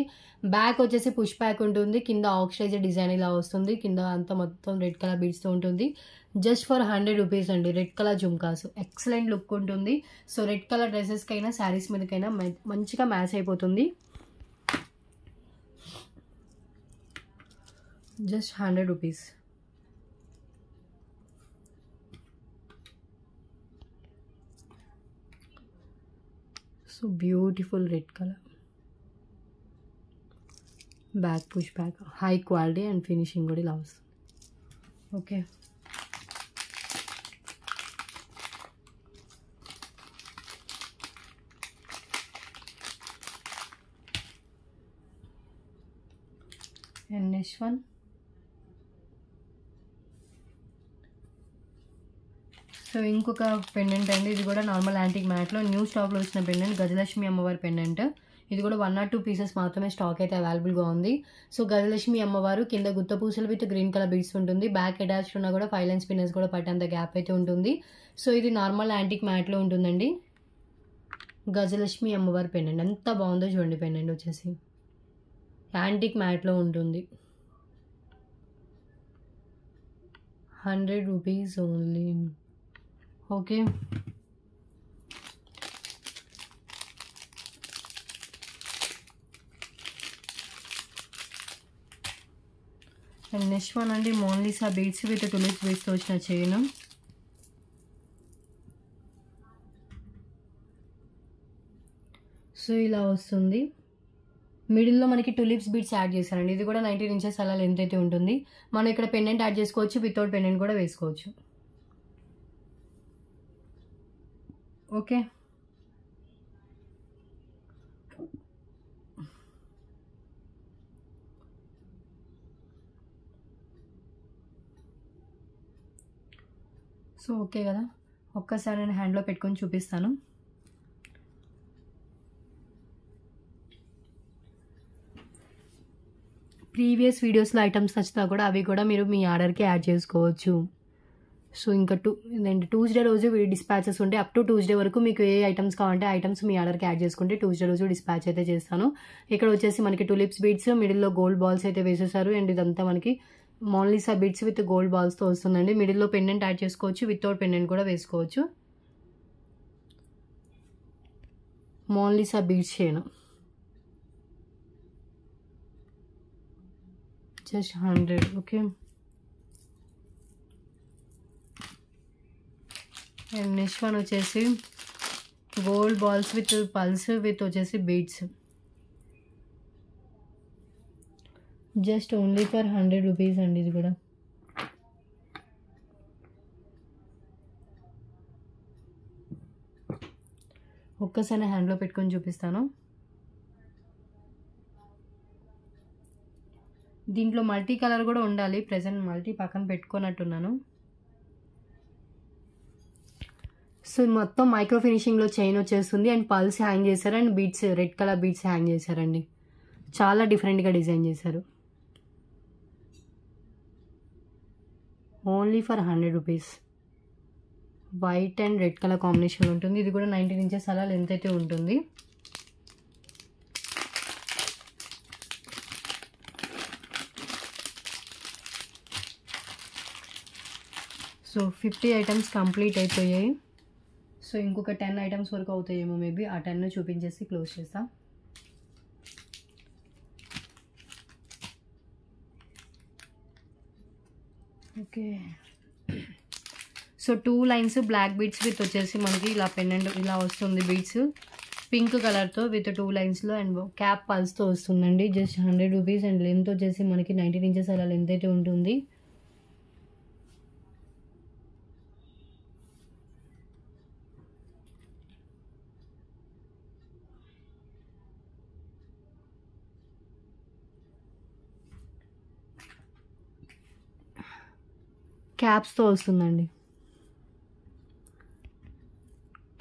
బ్యాక్ వచ్చేసి పుష్ బ్యాక్ ఉంటుంది. కింద ఆక్సిడైజ్ డిజైన్ ఇలా వస్తుంది. కింద అంతా మొత్తం రెడ్ కలర్ బీడ్స్తో ఉంటుంది. జస్ట్ ఫర్ 100 రూపీస్ అండి. Red colour jhumkas excellent look ఉంటుంది. సో రెడ్ కలర్ డ్రెస్సెస్కైనా శారీస్ మీదకైనా మంచిగా మ్యాచ్ అయిపోతుంది. Just 100 rupees. So beautiful red colour, back push back, high quality and finishing కూడా ఇలా వస్తుంది. Okay, and next one so ఇంకొక పెండెంట్ అండి. ఇది కూడా నార్మల్ యాంటిక్ మ్యాట్లో న్యూ స్టాక్లో వచ్చిన పెండెంట్, గజలక్ష్మి అమ్మవారి పెండెంట్. ఇది కూడా 1 or 2 పీసెస్ మాత్రమే స్టాక్ అయితే అవైలబుల్గా ఉంది. సో గజలక్ష్మి అమ్మవారు కింద గుత్త పూసలు విత్ గ్రీన్ కలర్ బీడ్స్ ఉంటుంది. బ్యాక్ అటాచ్డ్ ఉన్న కూడా 5 లైన్ స్పిన్నర్స్ కూడా పట్టేంత గ్యాప్ అయితే ఉంటుంది. సో ఇది నార్మల్ యాంటిక్ మ్యాట్లో ఉంటుందండి. గజలక్ష్మి అమ్మవారి పెండెంట్ ఎంత బాగుందో చూడండి. పెండెంట్ వచ్చేసి యాంటిక్ మ్యాట్లో ఉంటుంది. 100 rupees only. Okay, and next one అండి, మోనాలిసా బీడ్స్ విత్ టులిప్స్ బీడ్స్తో వచ్చిన చైన్. సో ఇలా వస్తుంది. మిడిల్లో మనకి టులిప్స్ బీడ్స్ యాడ్ చేశారండి. ఇది కూడా 19 ఇంచెస్ అలా లెంత్ అయితే ఉంటుంది. మనం ఇక్కడ పెండెంట్ యాడ్ చేసుకోవచ్చు, వితౌట్ పెండెంట్ కూడా వేసుకోవచ్చు. ఓకే, సో ఓకే కదా. ఒక్కసారి నేను హ్యాండ్లో పెట్టుకొని చూపిస్తాను. ప్రీవియస్ వీడియోస్లో ఐటమ్స్ నచ్చినా కూడా అవి కూడా మీరు మీ ఆర్డర్కి యాడ్ చేసుకోవచ్చు. సో ఇంకా ట్యూస్డే రోజు డిస్పాచెస్ ఉంటే అప్ టు ట్యూస్డే వరకు మీకు ఏ ఐటమ్స్ కావాలంటే ఐటమ్స్ మీ ఆర్డర్కి యాడ్ చేసుకుంటే ట్యూస్డే రోజు డిస్పాచ్ అయితే చేస్తాను. ఇక్కడ వచ్చేసి మనకి టులిప్స్ బీడ్స్, మిడిల్లో గోల్డ్ బాల్స్ అయితే వేసేసారు. అండ్ ఇదంతా మనకి మోనాలిసా బీడ్స్ విత్ గోల్డ్ బాల్స్తో వస్తుందండి. మిడిల్లో పెండెంట్ యాడ్ చేసుకోవచ్చు, వితౌట్ పెండెంట్ కూడా వేసుకోవచ్చు. మోనాలిసా బీడ్స్ చేయను just 100. Okay, and next one వచ్చేసి gold balls with pulse with వచ్చేసి beads. Just only for 100 rupees అండి. ఇది కూడా ఒక్కసారి హ్యాండ్లో పెట్టుకొని చూపిస్తాను. దీంట్లో మల్టీ కలర్ కూడా ఉండాలి. ప్రజెంట్ మల్టీ పక్కన పెట్టుకున్నట్టున్నాను. సో మొత్తం మైక్రో ఫినిషింగ్లో చైన్ వచ్చేస్తుంది అండ్ పల్స్ హ్యాంగ్ చేశారు and beads red colour beads hang చేశారండి. చాలా డిఫరెంట్గా డిజైన్ చేశారు. Only for 100 rupees. White and red colour combination ఉంటుంది. ఇది కూడా 19 ఇంచెస్ అలా లెంత్ అయితే ఉంటుంది. సో 50 ఐటమ్స్ కంప్లీట్ అయిపోయాయి. సో ఇంకొక 10 ఐటమ్స్ వరకు అవుతాయేమో మేబీ. ఆ 10 చూపించేసి క్లోజ్ చేస్తా. Okay. So 2 lines black beads with వచ్చేసి మనకి ఇలా పెండెంట్ ఇలా వస్తుంది. బీడ్స్ పింక్ కలర్తో విత్ 2 లైన్స్లో అండ్ క్యాప్ పల్స్తో వస్తుందండి. జస్ట్ 100 రూపీస్ అండ్ లెంత్ వచ్చేసి మనకి 19 ఇంచెస్ అలా లెంత్ అయితే ఉంటుంది. క్యాప్స్తో వస్తుందండి.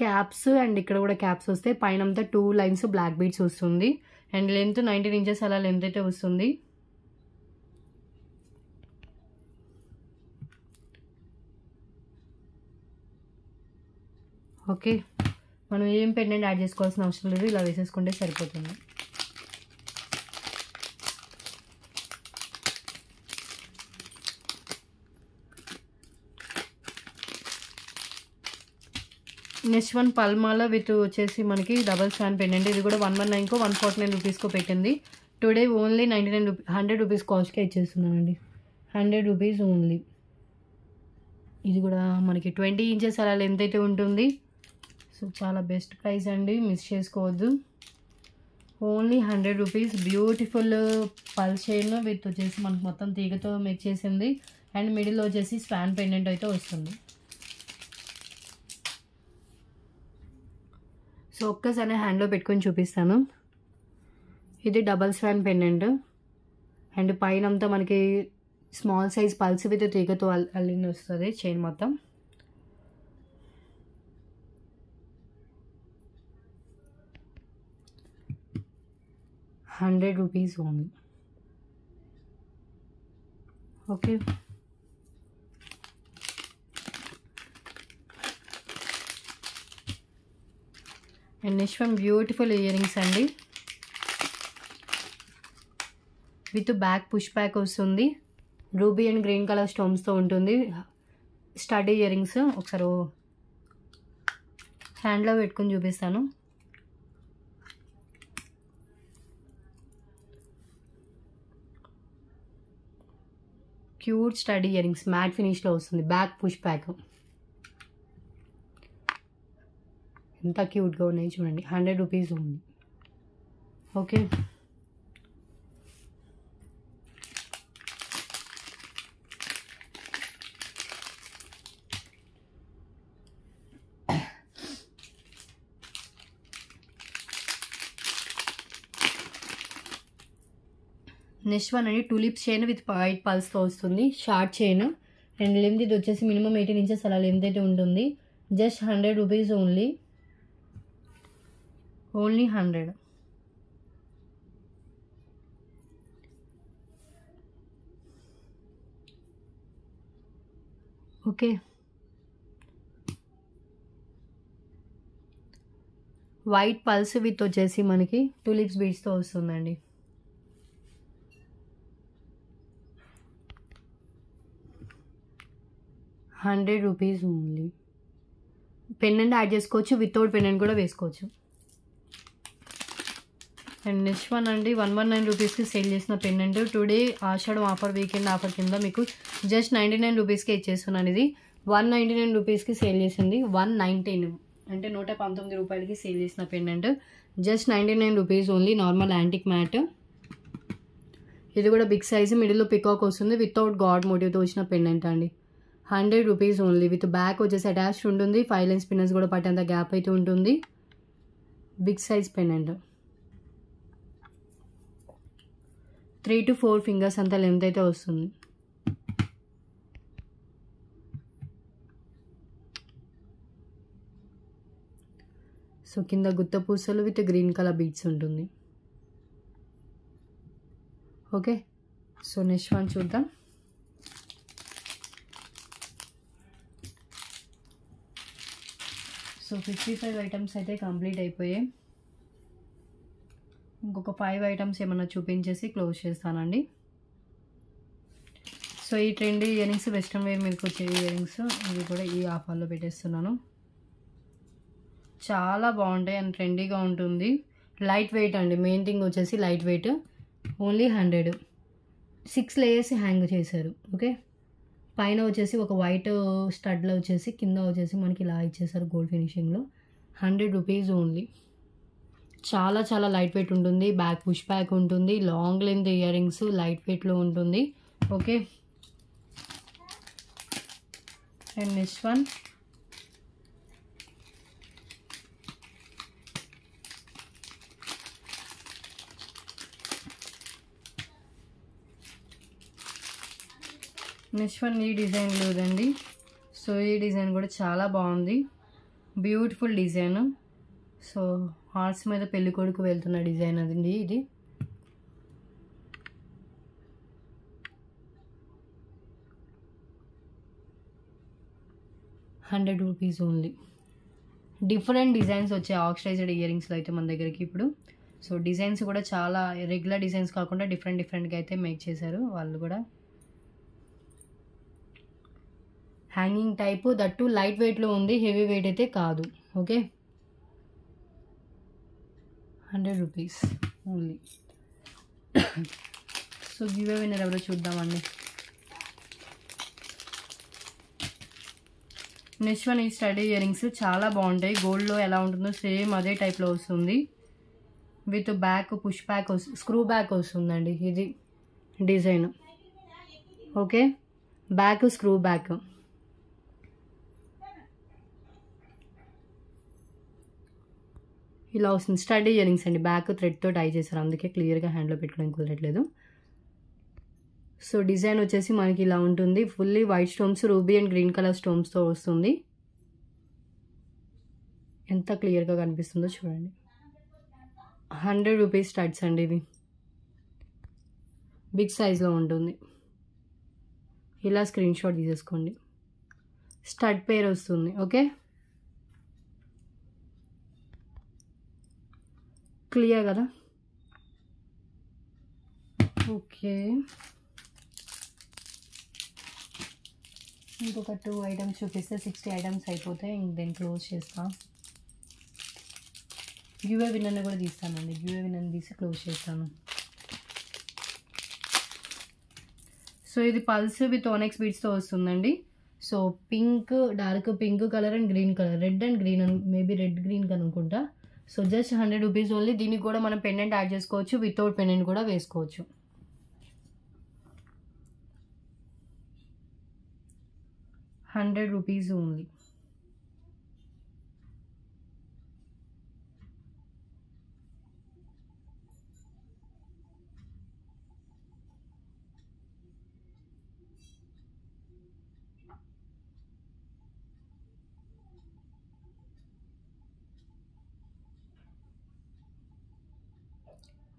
క్యాప్స్ అండ్ ఇక్కడ కూడా క్యాప్స్ వస్తే పైన అంతా 2 లైన్స్ బ్లాక్ బీడ్స్ వస్తుంది అండ్ లెంత్ 19 ఇంచెస్ అలా లెంత్ అయితే వస్తుంది. ఓకే, మనం ఏం పెండెంట్ యాడ్ చేసుకోవాల్సిన అవసరం లేదు, ఇలా వేసేసుకుంటే సరిపోతుంది. నెక్స్ట్ వన్ పల్మాల విత్ వచ్చేసి మనకి డబల్ స్టాండ్ పెండెంట్. ఇది కూడా 119కో 149 రూపీస్కో పెట్టింది. టుడే ఓన్లీ 100 రూపీస్ కాస్ట్కే ఇచ్చేస్తున్నానండి. 100 రూపీస్ ఓన్లీ. ఇది కూడా మనకి 20 ఇంచెస్ అలా లెంత్ అయితే ఉంటుంది. సో చాలా బెస్ట్ ప్రైస్ అండి, మిస్ చేసుకోవద్దు. Only 100 rupees. బ్యూటిఫుల్ పల్ చైన్ విత్ వచ్చేసి మనకు మొత్తం తీగతో మేక్ చేసింది అండ్ మిడిల్లో వచ్చేసి స్పాన్ పెండెంట్ అయితే వస్తుంది. సో ఒక్కసారి హ్యాండ్లో పెట్టుకొని చూపిస్తాను. ఇది డబల్ స్వాన్ పెండెంట్ అండ్ పైన అంతా మనకి స్మాల్ సైజ్ పల్స్ విత్ తీగతో అల్లిన వస్తుంది చైన్ మొత్తం. ₹100 only. Okay, and next one beautiful earrings అండి. విత్ బ్యాక్ పుష్ బ్యాక్ వస్తుంది. రూబీ అండ్ గ్రీన్ కలర్ స్టోన్స్తో ఉంటుంది. Study earrings. ఒకసారి హ్యాండ్లో పెట్టుకొని చూపిస్తాను. Cute study earrings matte ఫినిష్లో వస్తుంది. బ్యాక్ పుష్ బ్యాక్ ఎంత క్యూట్గా ఉన్నాయి చూడండి. ₹100 ఉంది. ఓకే, నెక్స్ట్ వన్ అండి టూలిప్ చైన్ విత్ వైట్ పల్స్తో వస్తుంది. షార్ట్ చైన్ అండ్ లెంత్ ఇది వచ్చేసి మినిమం 18 ఇంచెస్ అలా లెంత్ అయితే ఉంటుంది. Just ₹100 only. Only 100. Okay, white pearls with వచ్చేసి మనకి టూలిప్స్ బీడ్స్తో వస్తుందండి. ₹100 ఓన్లీ. పెండెంట్ యాడ్ చేసుకోవచ్చు, వితౌట్ పెండెంట్ కూడా వేసుకోవచ్చు. అండ్ నెక్స్ట్ వన్ అండి 119 రూపీస్కి సేల్ చేసిన పెండెంట్. టుడే ఆషాఢం ఆఫర్, వీకెండ్ ఆఫర్ కింద మీకు జస్ట్ 99 రూపీస్కే ఇచ్చేస్తున్నాను. ఇది 199 రూపీస్కి సేల్ చేసింది. 119 అంటే 119 రూపాయలకి సేల్ చేసిన pendant. Just 99 rupees only. Normal antique matte. ఇది కూడా బిగ్ సైజు, మిడిల్లో పికాక్ వస్తుంది. వితౌట్ గాడ్ మోటివ్తో వచ్చిన పెండెంట్ అండి. ₹100 ఓన్లీ. విత్ బ్యాక్ వచ్చేసి అటాచ్డ్ ఉంటుంది. 5 లైన్స్ పిన్నర్స్ కూడా పట్టేంత గ్యాప్ అయితే ఉంటుంది. Big size pendant. 3 to 4 fingers అంత లెంత్ అయితే వస్తుంది. సో కింద గుత్త పూసలు విత్ గ్రీన్ కలర్ బీడ్స్ ఉంటుంది. ఓకే, సో నెక్స్ట్ వన్ చూద్దాం. సో 55 ఐటమ్స్ అయితే కంప్లీట్ అయిపోయాయి. ఇంకొక 5 ఐటమ్స్ ఏమన్నా చూపించేసి క్లోజ్ చేస్తానండి. సో ఈ trendy ear rings western wear మీకు వచ్చే ఇయర్ రింగ్స్ ఇవి కూడా ఈ ఆఫర్లో పెట్టేస్తున్నాను. చాలా బాగుంటాయి అండ్ ట్రెండీగా ఉంటుంది. లైట్ వెయిట్ అండి, మెయిన్ థింగ్ వచ్చేసి light weight. Only 100, 6 layers hang చేశారు. ఓకే, పైన వచ్చేసి ఒక వైట్ స్టడ్లో వచ్చేసి కింద వచ్చేసి మనకి ఇలా ఇచ్చేసారు గోల్డ్ ఫినిషింగ్లో. 100 rupees only. చాలా చాలా లైట్ వెయిట్ ఉంటుంది. బ్యాక్ పుష్ బ్యాక్ ఉంటుంది. Long length ear rings light వెయిట్లో ఉంటుంది. ఓకే, అండ్ నెక్స్ట్ వన్ ఈ డిజైన్ లేదండి. సో ఈ డిజైన్ కూడా చాలా బాగుంది, బ్యూటిఫుల్ డిజైన్. సో హార్ట్స్ మీద పెళ్లి కొడుకు వెళ్తున్న డిజైన్ అదండి ఇది. ₹100 ఓన్లీ. డిఫరెంట్ డిజైన్స్ వచ్చాయి ఆక్సిడైజ్డ్ ఇయర్ రింగ్స్లో అయితే మన దగ్గరికి ఇప్పుడు. సో డిజైన్స్ కూడా చాలా రెగ్యులర్ డిజైన్స్ కాకుండా డిఫరెంట్గా అయితే మేక్ చేశారు వాళ్ళు కూడా. హ్యాంగింగ్ టైపు, దట్టు లైట్ వెయిట్లో ఉంది, హెవీ వెయిట్ అయితే కాదు. Okay, ₹100 only. So give away winner ఎవరో చూద్దామండి. నెక్స్ట్ వన్ ఈ స్టడీ ఇయర్ రింగ్స్ చాలా బాగుంటాయి. గోల్డ్లో ఎలా ఉంటుందో సేమ్ అదే టైప్లో వస్తుంది. With back push back screw back వస్తుందండి ఇది design. Okay, back screw back. ఇలా వస్తుంది. స్టడీ ఇయర్ రింగ్స్ అండి, బ్యాక్ థ్రెడ్తో టై చేశారు, అందుకే క్లియర్గా హ్యాండ్లో పెట్టుకోవడానికి కుదరట్లేదు. సో డిజైన్ వచ్చేసి మనకి ఇలా ఉంటుంది. Fully white stones, ruby and green colour స్టోన్స్తో వస్తుంది. ఎంత క్లియర్గా కనిపిస్తుందో చూడండి. ₹100 స్టడ్స్ అండి ఇవి. బిగ్ సైజ్లో ఉంటుంది. ఇలా స్క్రీన్ షాట్ తీసేసుకోండి. స్టడ్ పేర్ వస్తుంది. ఓకే, క్లియర్ కదా. ఓకే, ఇంకొక 2 ఐటమ్స్ చూపిస్తే 60 ఐటమ్స్ అయిపోతాయి. ఇంక దెన్ క్లోజ్ చేస్తాం. గివ్ విన్నర్ని కూడా తీస్తానండి. గివ్ విన్నర్ని తీసి క్లోజ్ చేస్తాను. సో ఇది పల్స్ విత్ ఓనెక్స్ బీడ్స్తో వస్తుందండి. So pink, dark pink colour and green colour, red and green maybe red green కనుకుంటా. So just ₹100 only. దీనికి కూడా మనం పెండెంట్ యాడ్ చేసుకోవచ్చు, వితౌట్ పెండెంట్ కూడా వేసుకోవచ్చు. ₹100 ఓన్లీ.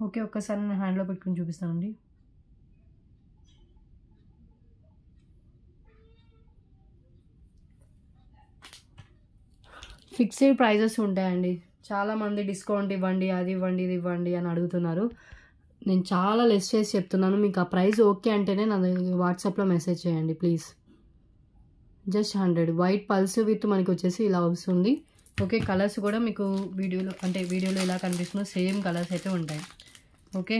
ఓకే, ఒక్కసారి నేను హ్యాండ్లో పెట్టుకుని చూపిస్తానండి. ఫిక్స్డ్ ప్రైజెస్ ఉంటాయండి. చాలామంది డిస్కౌంట్ ఇవ్వండి, అది ఇవ్వండి, ఇది ఇవ్వండి అని అడుగుతున్నారు. నేను చాలా లెస్ చేసి చెప్తున్నాను. మీకు ఆ ప్రైస్ ఓకే అంటేనే నా వాట్సాప్లో మెసేజ్ చేయండి please. Just 100. White pearls with మనకి వచ్చేసి ఇలా వస్తుంది. ఓకే, కలర్స్ కూడా మీకు వీడియోలో ఎలా కనిపిస్తుందో సేమ్ కలర్స్ అయితే ఉంటాయి. ఓకే,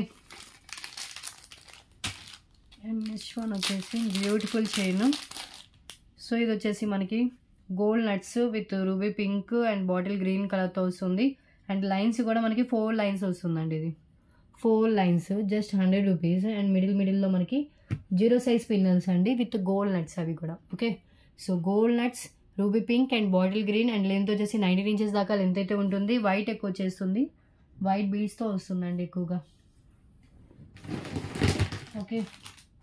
అండ్ నెక్స్ట్ వన్ వచ్చేసి బ్యూటిఫుల్ చైన్. సో ఇది వచ్చేసి మనకి gold nuts with ruby pink and bottle green కలర్తో వస్తుంది. అండ్ లైన్స్ కూడా మనకి 4 లైన్స్ వస్తుందండి. ఇది 4 లైన్స్, జస్ట్ ₹100. అండ్ మిడిల్లో మనకి 0 సైజ్ పిన్నల్స్ అండి విత్ గోల్డ్ నట్స్ అవి కూడా. Okay, so gold nuts, ruby pink and bottle green and length వచ్చేసి 19 ఇంచెస్ దాకా లెంత్ అయితే ఉంటుంది. వైట్ ఎక్కువ వచ్చేస్తుంది, వైట్ బీడ్స్తో వస్తుందండి ఎక్కువగా. ఓకే,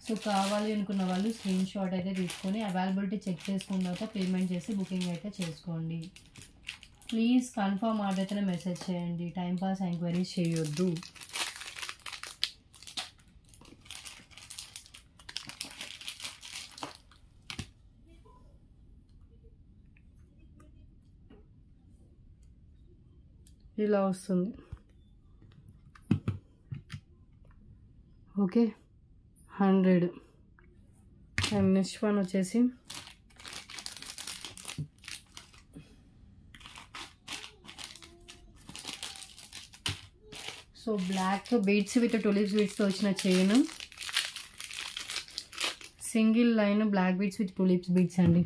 సో కావాలి అనుకున్న వాళ్ళు స్క్రీన్ షాట్ అయితే తీసుకొని అవైలబిలిటీ చెక్ చేసుకున్న తర్వాత పేమెంట్ చేసి బుకింగ్ అయితే చేసుకోండి. ప్లీజ్ కన్ఫర్మ్ ఆర్డర్ అయితేనే మెసేజ్ చేయండి, టైంపాస్ ఎంక్వైరీస్ చేయొద్దు. ఇలా వస్తుంది. ఓకే 100. అండ్ నెక్స్ట్ వన్ వచ్చేసి so black beads with tulips బీడ్స్తో వచ్చిన chain, single line black beads with tulips beads అండి.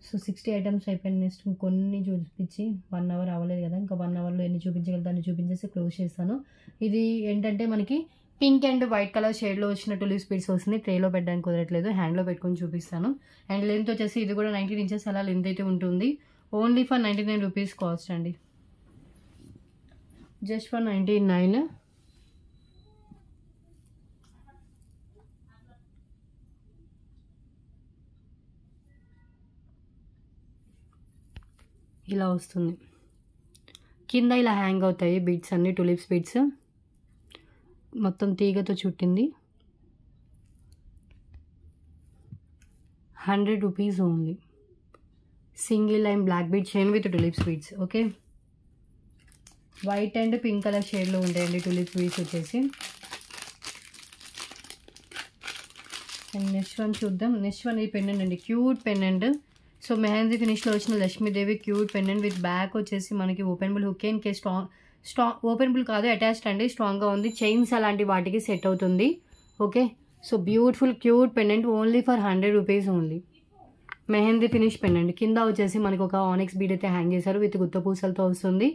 సో 60 ఐటమ్స్ అయిపోయింది. నెక్స్ట్ కొన్ని చూపించి 1 అవర్ అవ్వలేదు కదా, ఇంకా 1 అవర్లో ఎన్ని చూపించగలుగుతాను చూపించేసి క్లోజ్ చేస్తాను. ఇది ఏంటంటే మనకి పింక్ అండ్ వైట్ కలర్ షేడ్లో వచ్చిన టులిప్స్ బీడ్స్ వస్తుంది. ట్రేలో పెట్టడానికి కుదరట్లేదు, హ్యాండ్లో పెట్టుకొని చూపిస్తాను. అండ్ లెంత్ వచ్చేసి ఇది కూడా 19 ఇంచెస్ అలా లెంత్ అయితే ఉంటుంది. ఓన్లీ ఫర్ 99 రూపీస్ కాస్ట్ అండి, జస్ట్ ఫర్ 99. ఇలా వస్తుంది. కింద ఇలా హ్యాంగ్ అవుతాయి బీడ్స్ అన్ని, టులిప్స్ బీడ్స్ మొత్తం తీగతో చుట్టింది. 100 rupees only. Single line black bead chain with tulips beads. Okay, white and pink colour షేడ్లో ఉంటాయండి టులిప్స్ బీడ్స్ వచ్చేసి. అండ్ నెక్స్ట్ వన్ చూద్దాం. నెక్స్ట్ వన్ ఈ పెండెంట్ అండి, క్యూట్ పెండెంట్. సో మెహందీ ఫినిష్లో వచ్చిన Lakshmidevi cute pendant with back వచ్చేసి మనకి ఓపెనబుల్ హుక్ అండ్ కే స్ట్రాంగ్ ఓపెనబుల్ కాదు, అటాచ్డ్ అండి, స్ట్రాంగ్గా ఉంది. చైన్స్ అలాంటి వాటికి సెట్ అవుతుంది. Okay, so beautiful cute pendant only for 100 rupees only. Mehndi finish pendant కింద వచ్చేసి మనకి ఒక ఆనిక్స్ బీడ్ అయితే హ్యాంగ్ చేశారు విత్ గుత్త పూసలతో వస్తుంది.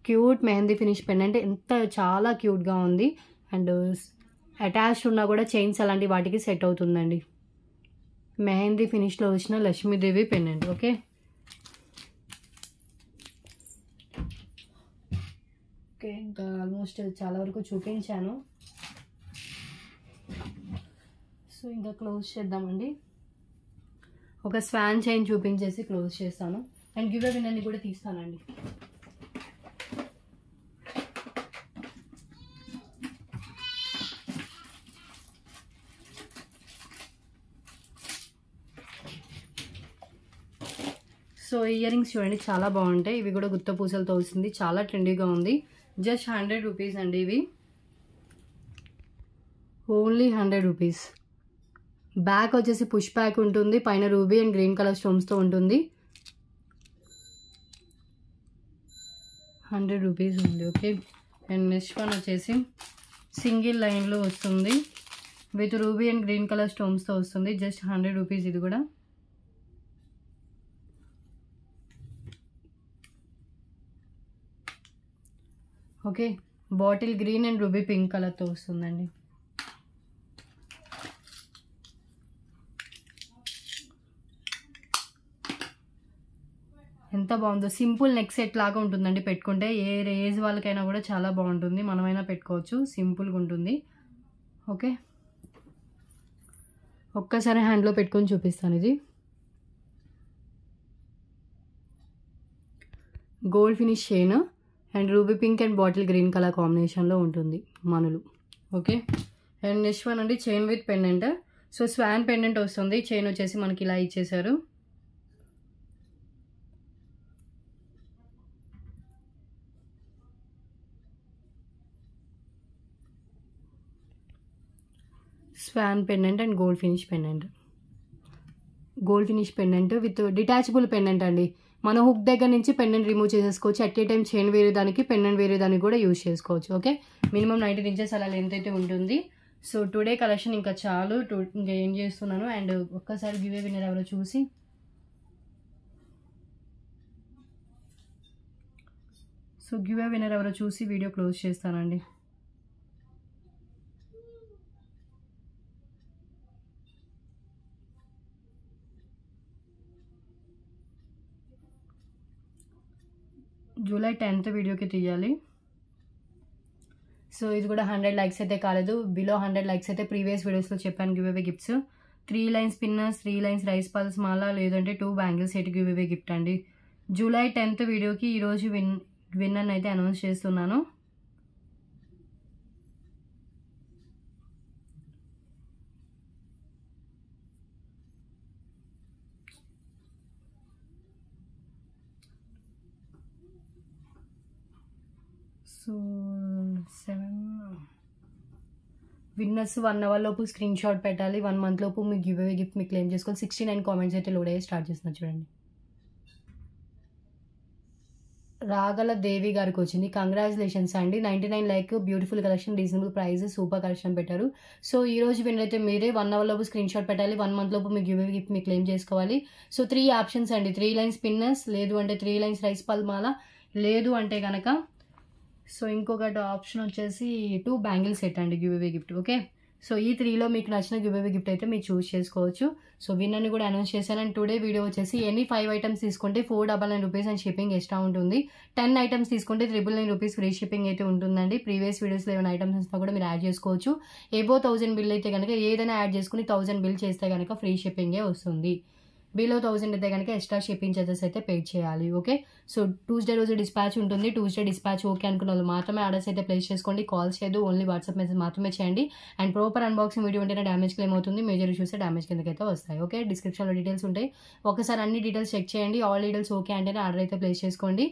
క్యూట్ మెహందీ ఫినిష్ పెండెంట్, ఎంత చాలా క్యూట్గా ఉంది. అండ్ అటాచ్డ్ ఉన్నా కూడా చైన్స్ అలాంటి వాటికి సెట్ అవుతుందండి. మెహందీ ఫినిష్లో వచ్చిన లక్ష్మీదేవి పెండెంట్. ఓకే, ఓకే ఇంకా ఆల్మోస్ట్ చాలా వరకు చూపించాను. సో ఇంకా క్లోజ్ చేద్దామండి. ఒక స్వాన్ చైన్ చూపించేసి క్లోజ్ చేస్తాను. అండ్ గివ్ అవే విన్నర్ని కూడా తీస్తానండి. సో ఇయర్ రింగ్స్ చూడండి చాలా బాగుంటాయి. ఇవి కూడా గుత్త పూసలతో వస్తుంది, చాలా ట్రెండీగా ఉంది. జస్ట్ 100 రూపీస్ అండి, ఇవి ఓన్లీ 100 రూపీస్. బ్యాక్ వచ్చేసి పుష్ బ్యాక్ ఉంటుంది, పైన రూబీ అండ్ గ్రీన్ కలర్ స్టోన్స్తో ఉంటుంది. 100 రూపీస్ ఉంది. ఓకే, అండ్ నెక్స్ట్ వన్ వచ్చేసి సింగిల్ లైన్లో వస్తుంది with ruby and green colour స్టోన్స్తో వస్తుంది. జస్ట్ 100 రూపీస్ ఇది కూడా. Okay, bottle green and ruby pink కలర్తో వస్తుందండి. ఎంత బాగుందో, సింపుల్ నెక్ సెట్ లాగా ఉంటుందండి పెట్టుకుంటే. ఏ ఏజ్ వాళ్ళకైనా కూడా చాలా బాగుంటుంది, మనమైనా పెట్టుకోవచ్చు, సింపుల్గా ఉంటుంది. ఓకే, ఒక్కసారి హ్యాండ్లో పెట్టుకొని చూపిస్తాను. ఇది gold finish chain and ruby pink and bottle green colour కాంబినేషన్లో ఉంటుంది మనులు. ఓకే, అండ్ నెక్స్ట్ వన్ అండి chain with pendant. So swan pendant వస్తుంది, చైన్ వచ్చేసి మనకి ఇలా ఇచ్చేసారు. Swan pendant and gold finish pendant. Gold finish pendant with detachable pendant అండి. మన హుక్ దగ్గర నుంచి పెండెంట్ రిమూవ్ చేసేసుకోవచ్చు. అట్ ఏ టైం చైన్ వేరే దానికి పెండెంట్ వేరే దానికి కూడా యూజ్ చేసుకోవచ్చు. ఓకే, మినిమం 19 ఇంచెస్ అలా లెంత్ అయితే ఉంటుంది. సో టుడే కలెక్షన్ ఇంకా చాలు, ఇంకా ఏం చేస్తున్నాను. అండ్ ఒక్కసారి గివ్ అవే విన్నర్ ఎవరో చూసి వీడియో క్లోజ్ చేస్తానండి. జూలై 10th వీడియోకి తీయాలి. సో ఇది కూడా 100 లైక్స్ అయితే కాలేదు, బిలో 100 లైక్స్ అయితే ప్రీవియస్ వీడియోస్లో చెప్పాను give away gifts. 3 lines పిన్నర్స్, 3 lines rice pulse మాల, లేదంటే 2 bangles set give away gift అండి. జూలై 10th వీడియోకి ఈరోజు విన్నర్ అయితే అనౌన్స్ చేస్తున్నాను. సో 7 విన్నర్స్ 1 hour లోపు స్క్రీన్ షాట్ పెట్టాలి. 1 month లోపు మీ గివ్ అవే గిఫ్ట్ మీకు క్లెయిమ్ చేసుకోవాలి. 69 కామెంట్స్ అయితే లోడ్ అయ్యి స్టార్ట్ చేస్తున్నా చూడండి. రాగల దేవి గారికి వచ్చింది. కంగ్రాచులేషన్స్ అండి. 99 like, beautiful collection, reasonable price, super collection పెట్టారు. సో ఈ రోజు విన్నర్ అయితే మీరే. 1 hour లోపు స్క్రీన్ షాట్ పెట్టాలి. 1 month లోపు మీ గివ్ అవే గిఫ్ట్ మీకు క్లెయిమ్ చేసుకోవాలి. సో 3 ఆప్షన్స్ అండి. 3 lines పిన్నర్స్, లేదు అంటే 3 lines రైస్ పల్మాల, లేదు అంటే కనుక సో ఇంకొకటి ఆప్షన్ వచ్చేసి 2 బ్యాంగిల్ సెట్ అండి give away gift. Okay, so ఈ 3లో మీకు నచ్చిన గివ్ అవే గిఫ్ట్ అయితే మీరు చూస్ చేసుకోవచ్చు. సో విన్నర్ని కూడా అనౌన్స్ చేశాను. అండ్ టుడే వీడియో వచ్చేసి ఎనీ 5 items తీసుకుంటే 499 రూపీస్ అండ్ షిప్పింగ్ ఎక్స్ట్రా ఉంటుంది. 10 items తీసుకుంటే 999 రూపీస్ ఫ్రీ షిప్పింగ్ అయితే ఉంటుందండి. ప్రీవియస్ వీడియోస్లో ఏమైనా ఐటమ్స్ కూడా మీరు యాడ్ చేసుకోవచ్చు. ఎబో 1000 బిల్ అయితే కనుక ఏదైనా యాడ్ చేసుకుని 1000 బిల్ చేస్తే కనుక ఫ్రీ షిప్పింగే వస్తుంది. బిలో 1000 అయితే కనుక ఎక్స్ట్రా షిప్పింగ్ చార్జెస్ అయితే పే చేయాలి. ఓకే, సో ట్యూస్డే రోజు డిస్పాచ్ ఉంటుంది. ట్యూస్డే డిస్పాచ్ ఓకే అనుకున్న వాళ్ళు మాత్రమే ఆర్డర్స్ అయితే ప్లేస్ చేసుకోండి. కాల్ చేయదు, ఓన్లీ వాట్సాప్ మెసేజ్ మాత్రమే చేయండి. అండ్ ప్రాపర్ అన్బాక్సింగ్ వీడియో ఉంటేనే డ్యామేజ్ క్లెయిమ్ అవుతుంది. మేజర్ ఇష్యూస్ డ్యామేజ్ కిందకైతే వస్తాయి. ఓకే, డిస్క్రిప్షన్లో డీటెయిల్స్ ఉంటాయి. ఒకసారి అన్ని డీటెయిల్స్ చెక్ చేయండి. ఆల్ డీటెయిల్స్ ఓకే అంటేనే ఆర్డర్ అయితే ప్లేస్ చేసుకోండి.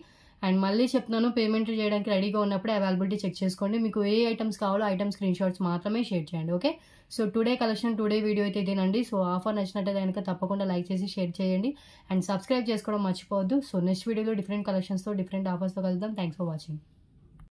అండ్ మళ్ళీ చెప్తున్నాను, పేమెంట్ చేయడానికి రెడీగా ఉన్నప్పుడే అవైలబిలిటీ చెక్ చేసుకోండి. మీకు ఏ ఐటమ్స్ కావాలో ఐటమ్ స్క్రీన్ షాట్స్ మాత్రమే షేర్ చేయండి. Okay, so today collection, today video అయితే ఇదేనండి. సో ఆఫర్ నచ్చినట్టయితే కనుక తప్పకుండా లైక్ చేసి షేర్ చేయండి అండ్ సబ్స్క్రైబ్ చేసుకోవడం మర్చిపోవద్దు. సో నెక్స్ట్ వీడియోలో డిఫరెంట్ కలెక్షన్స్తో, డిఫరెంట్ ఆఫర్స్తో కలుద్దాం. Thanks for watching.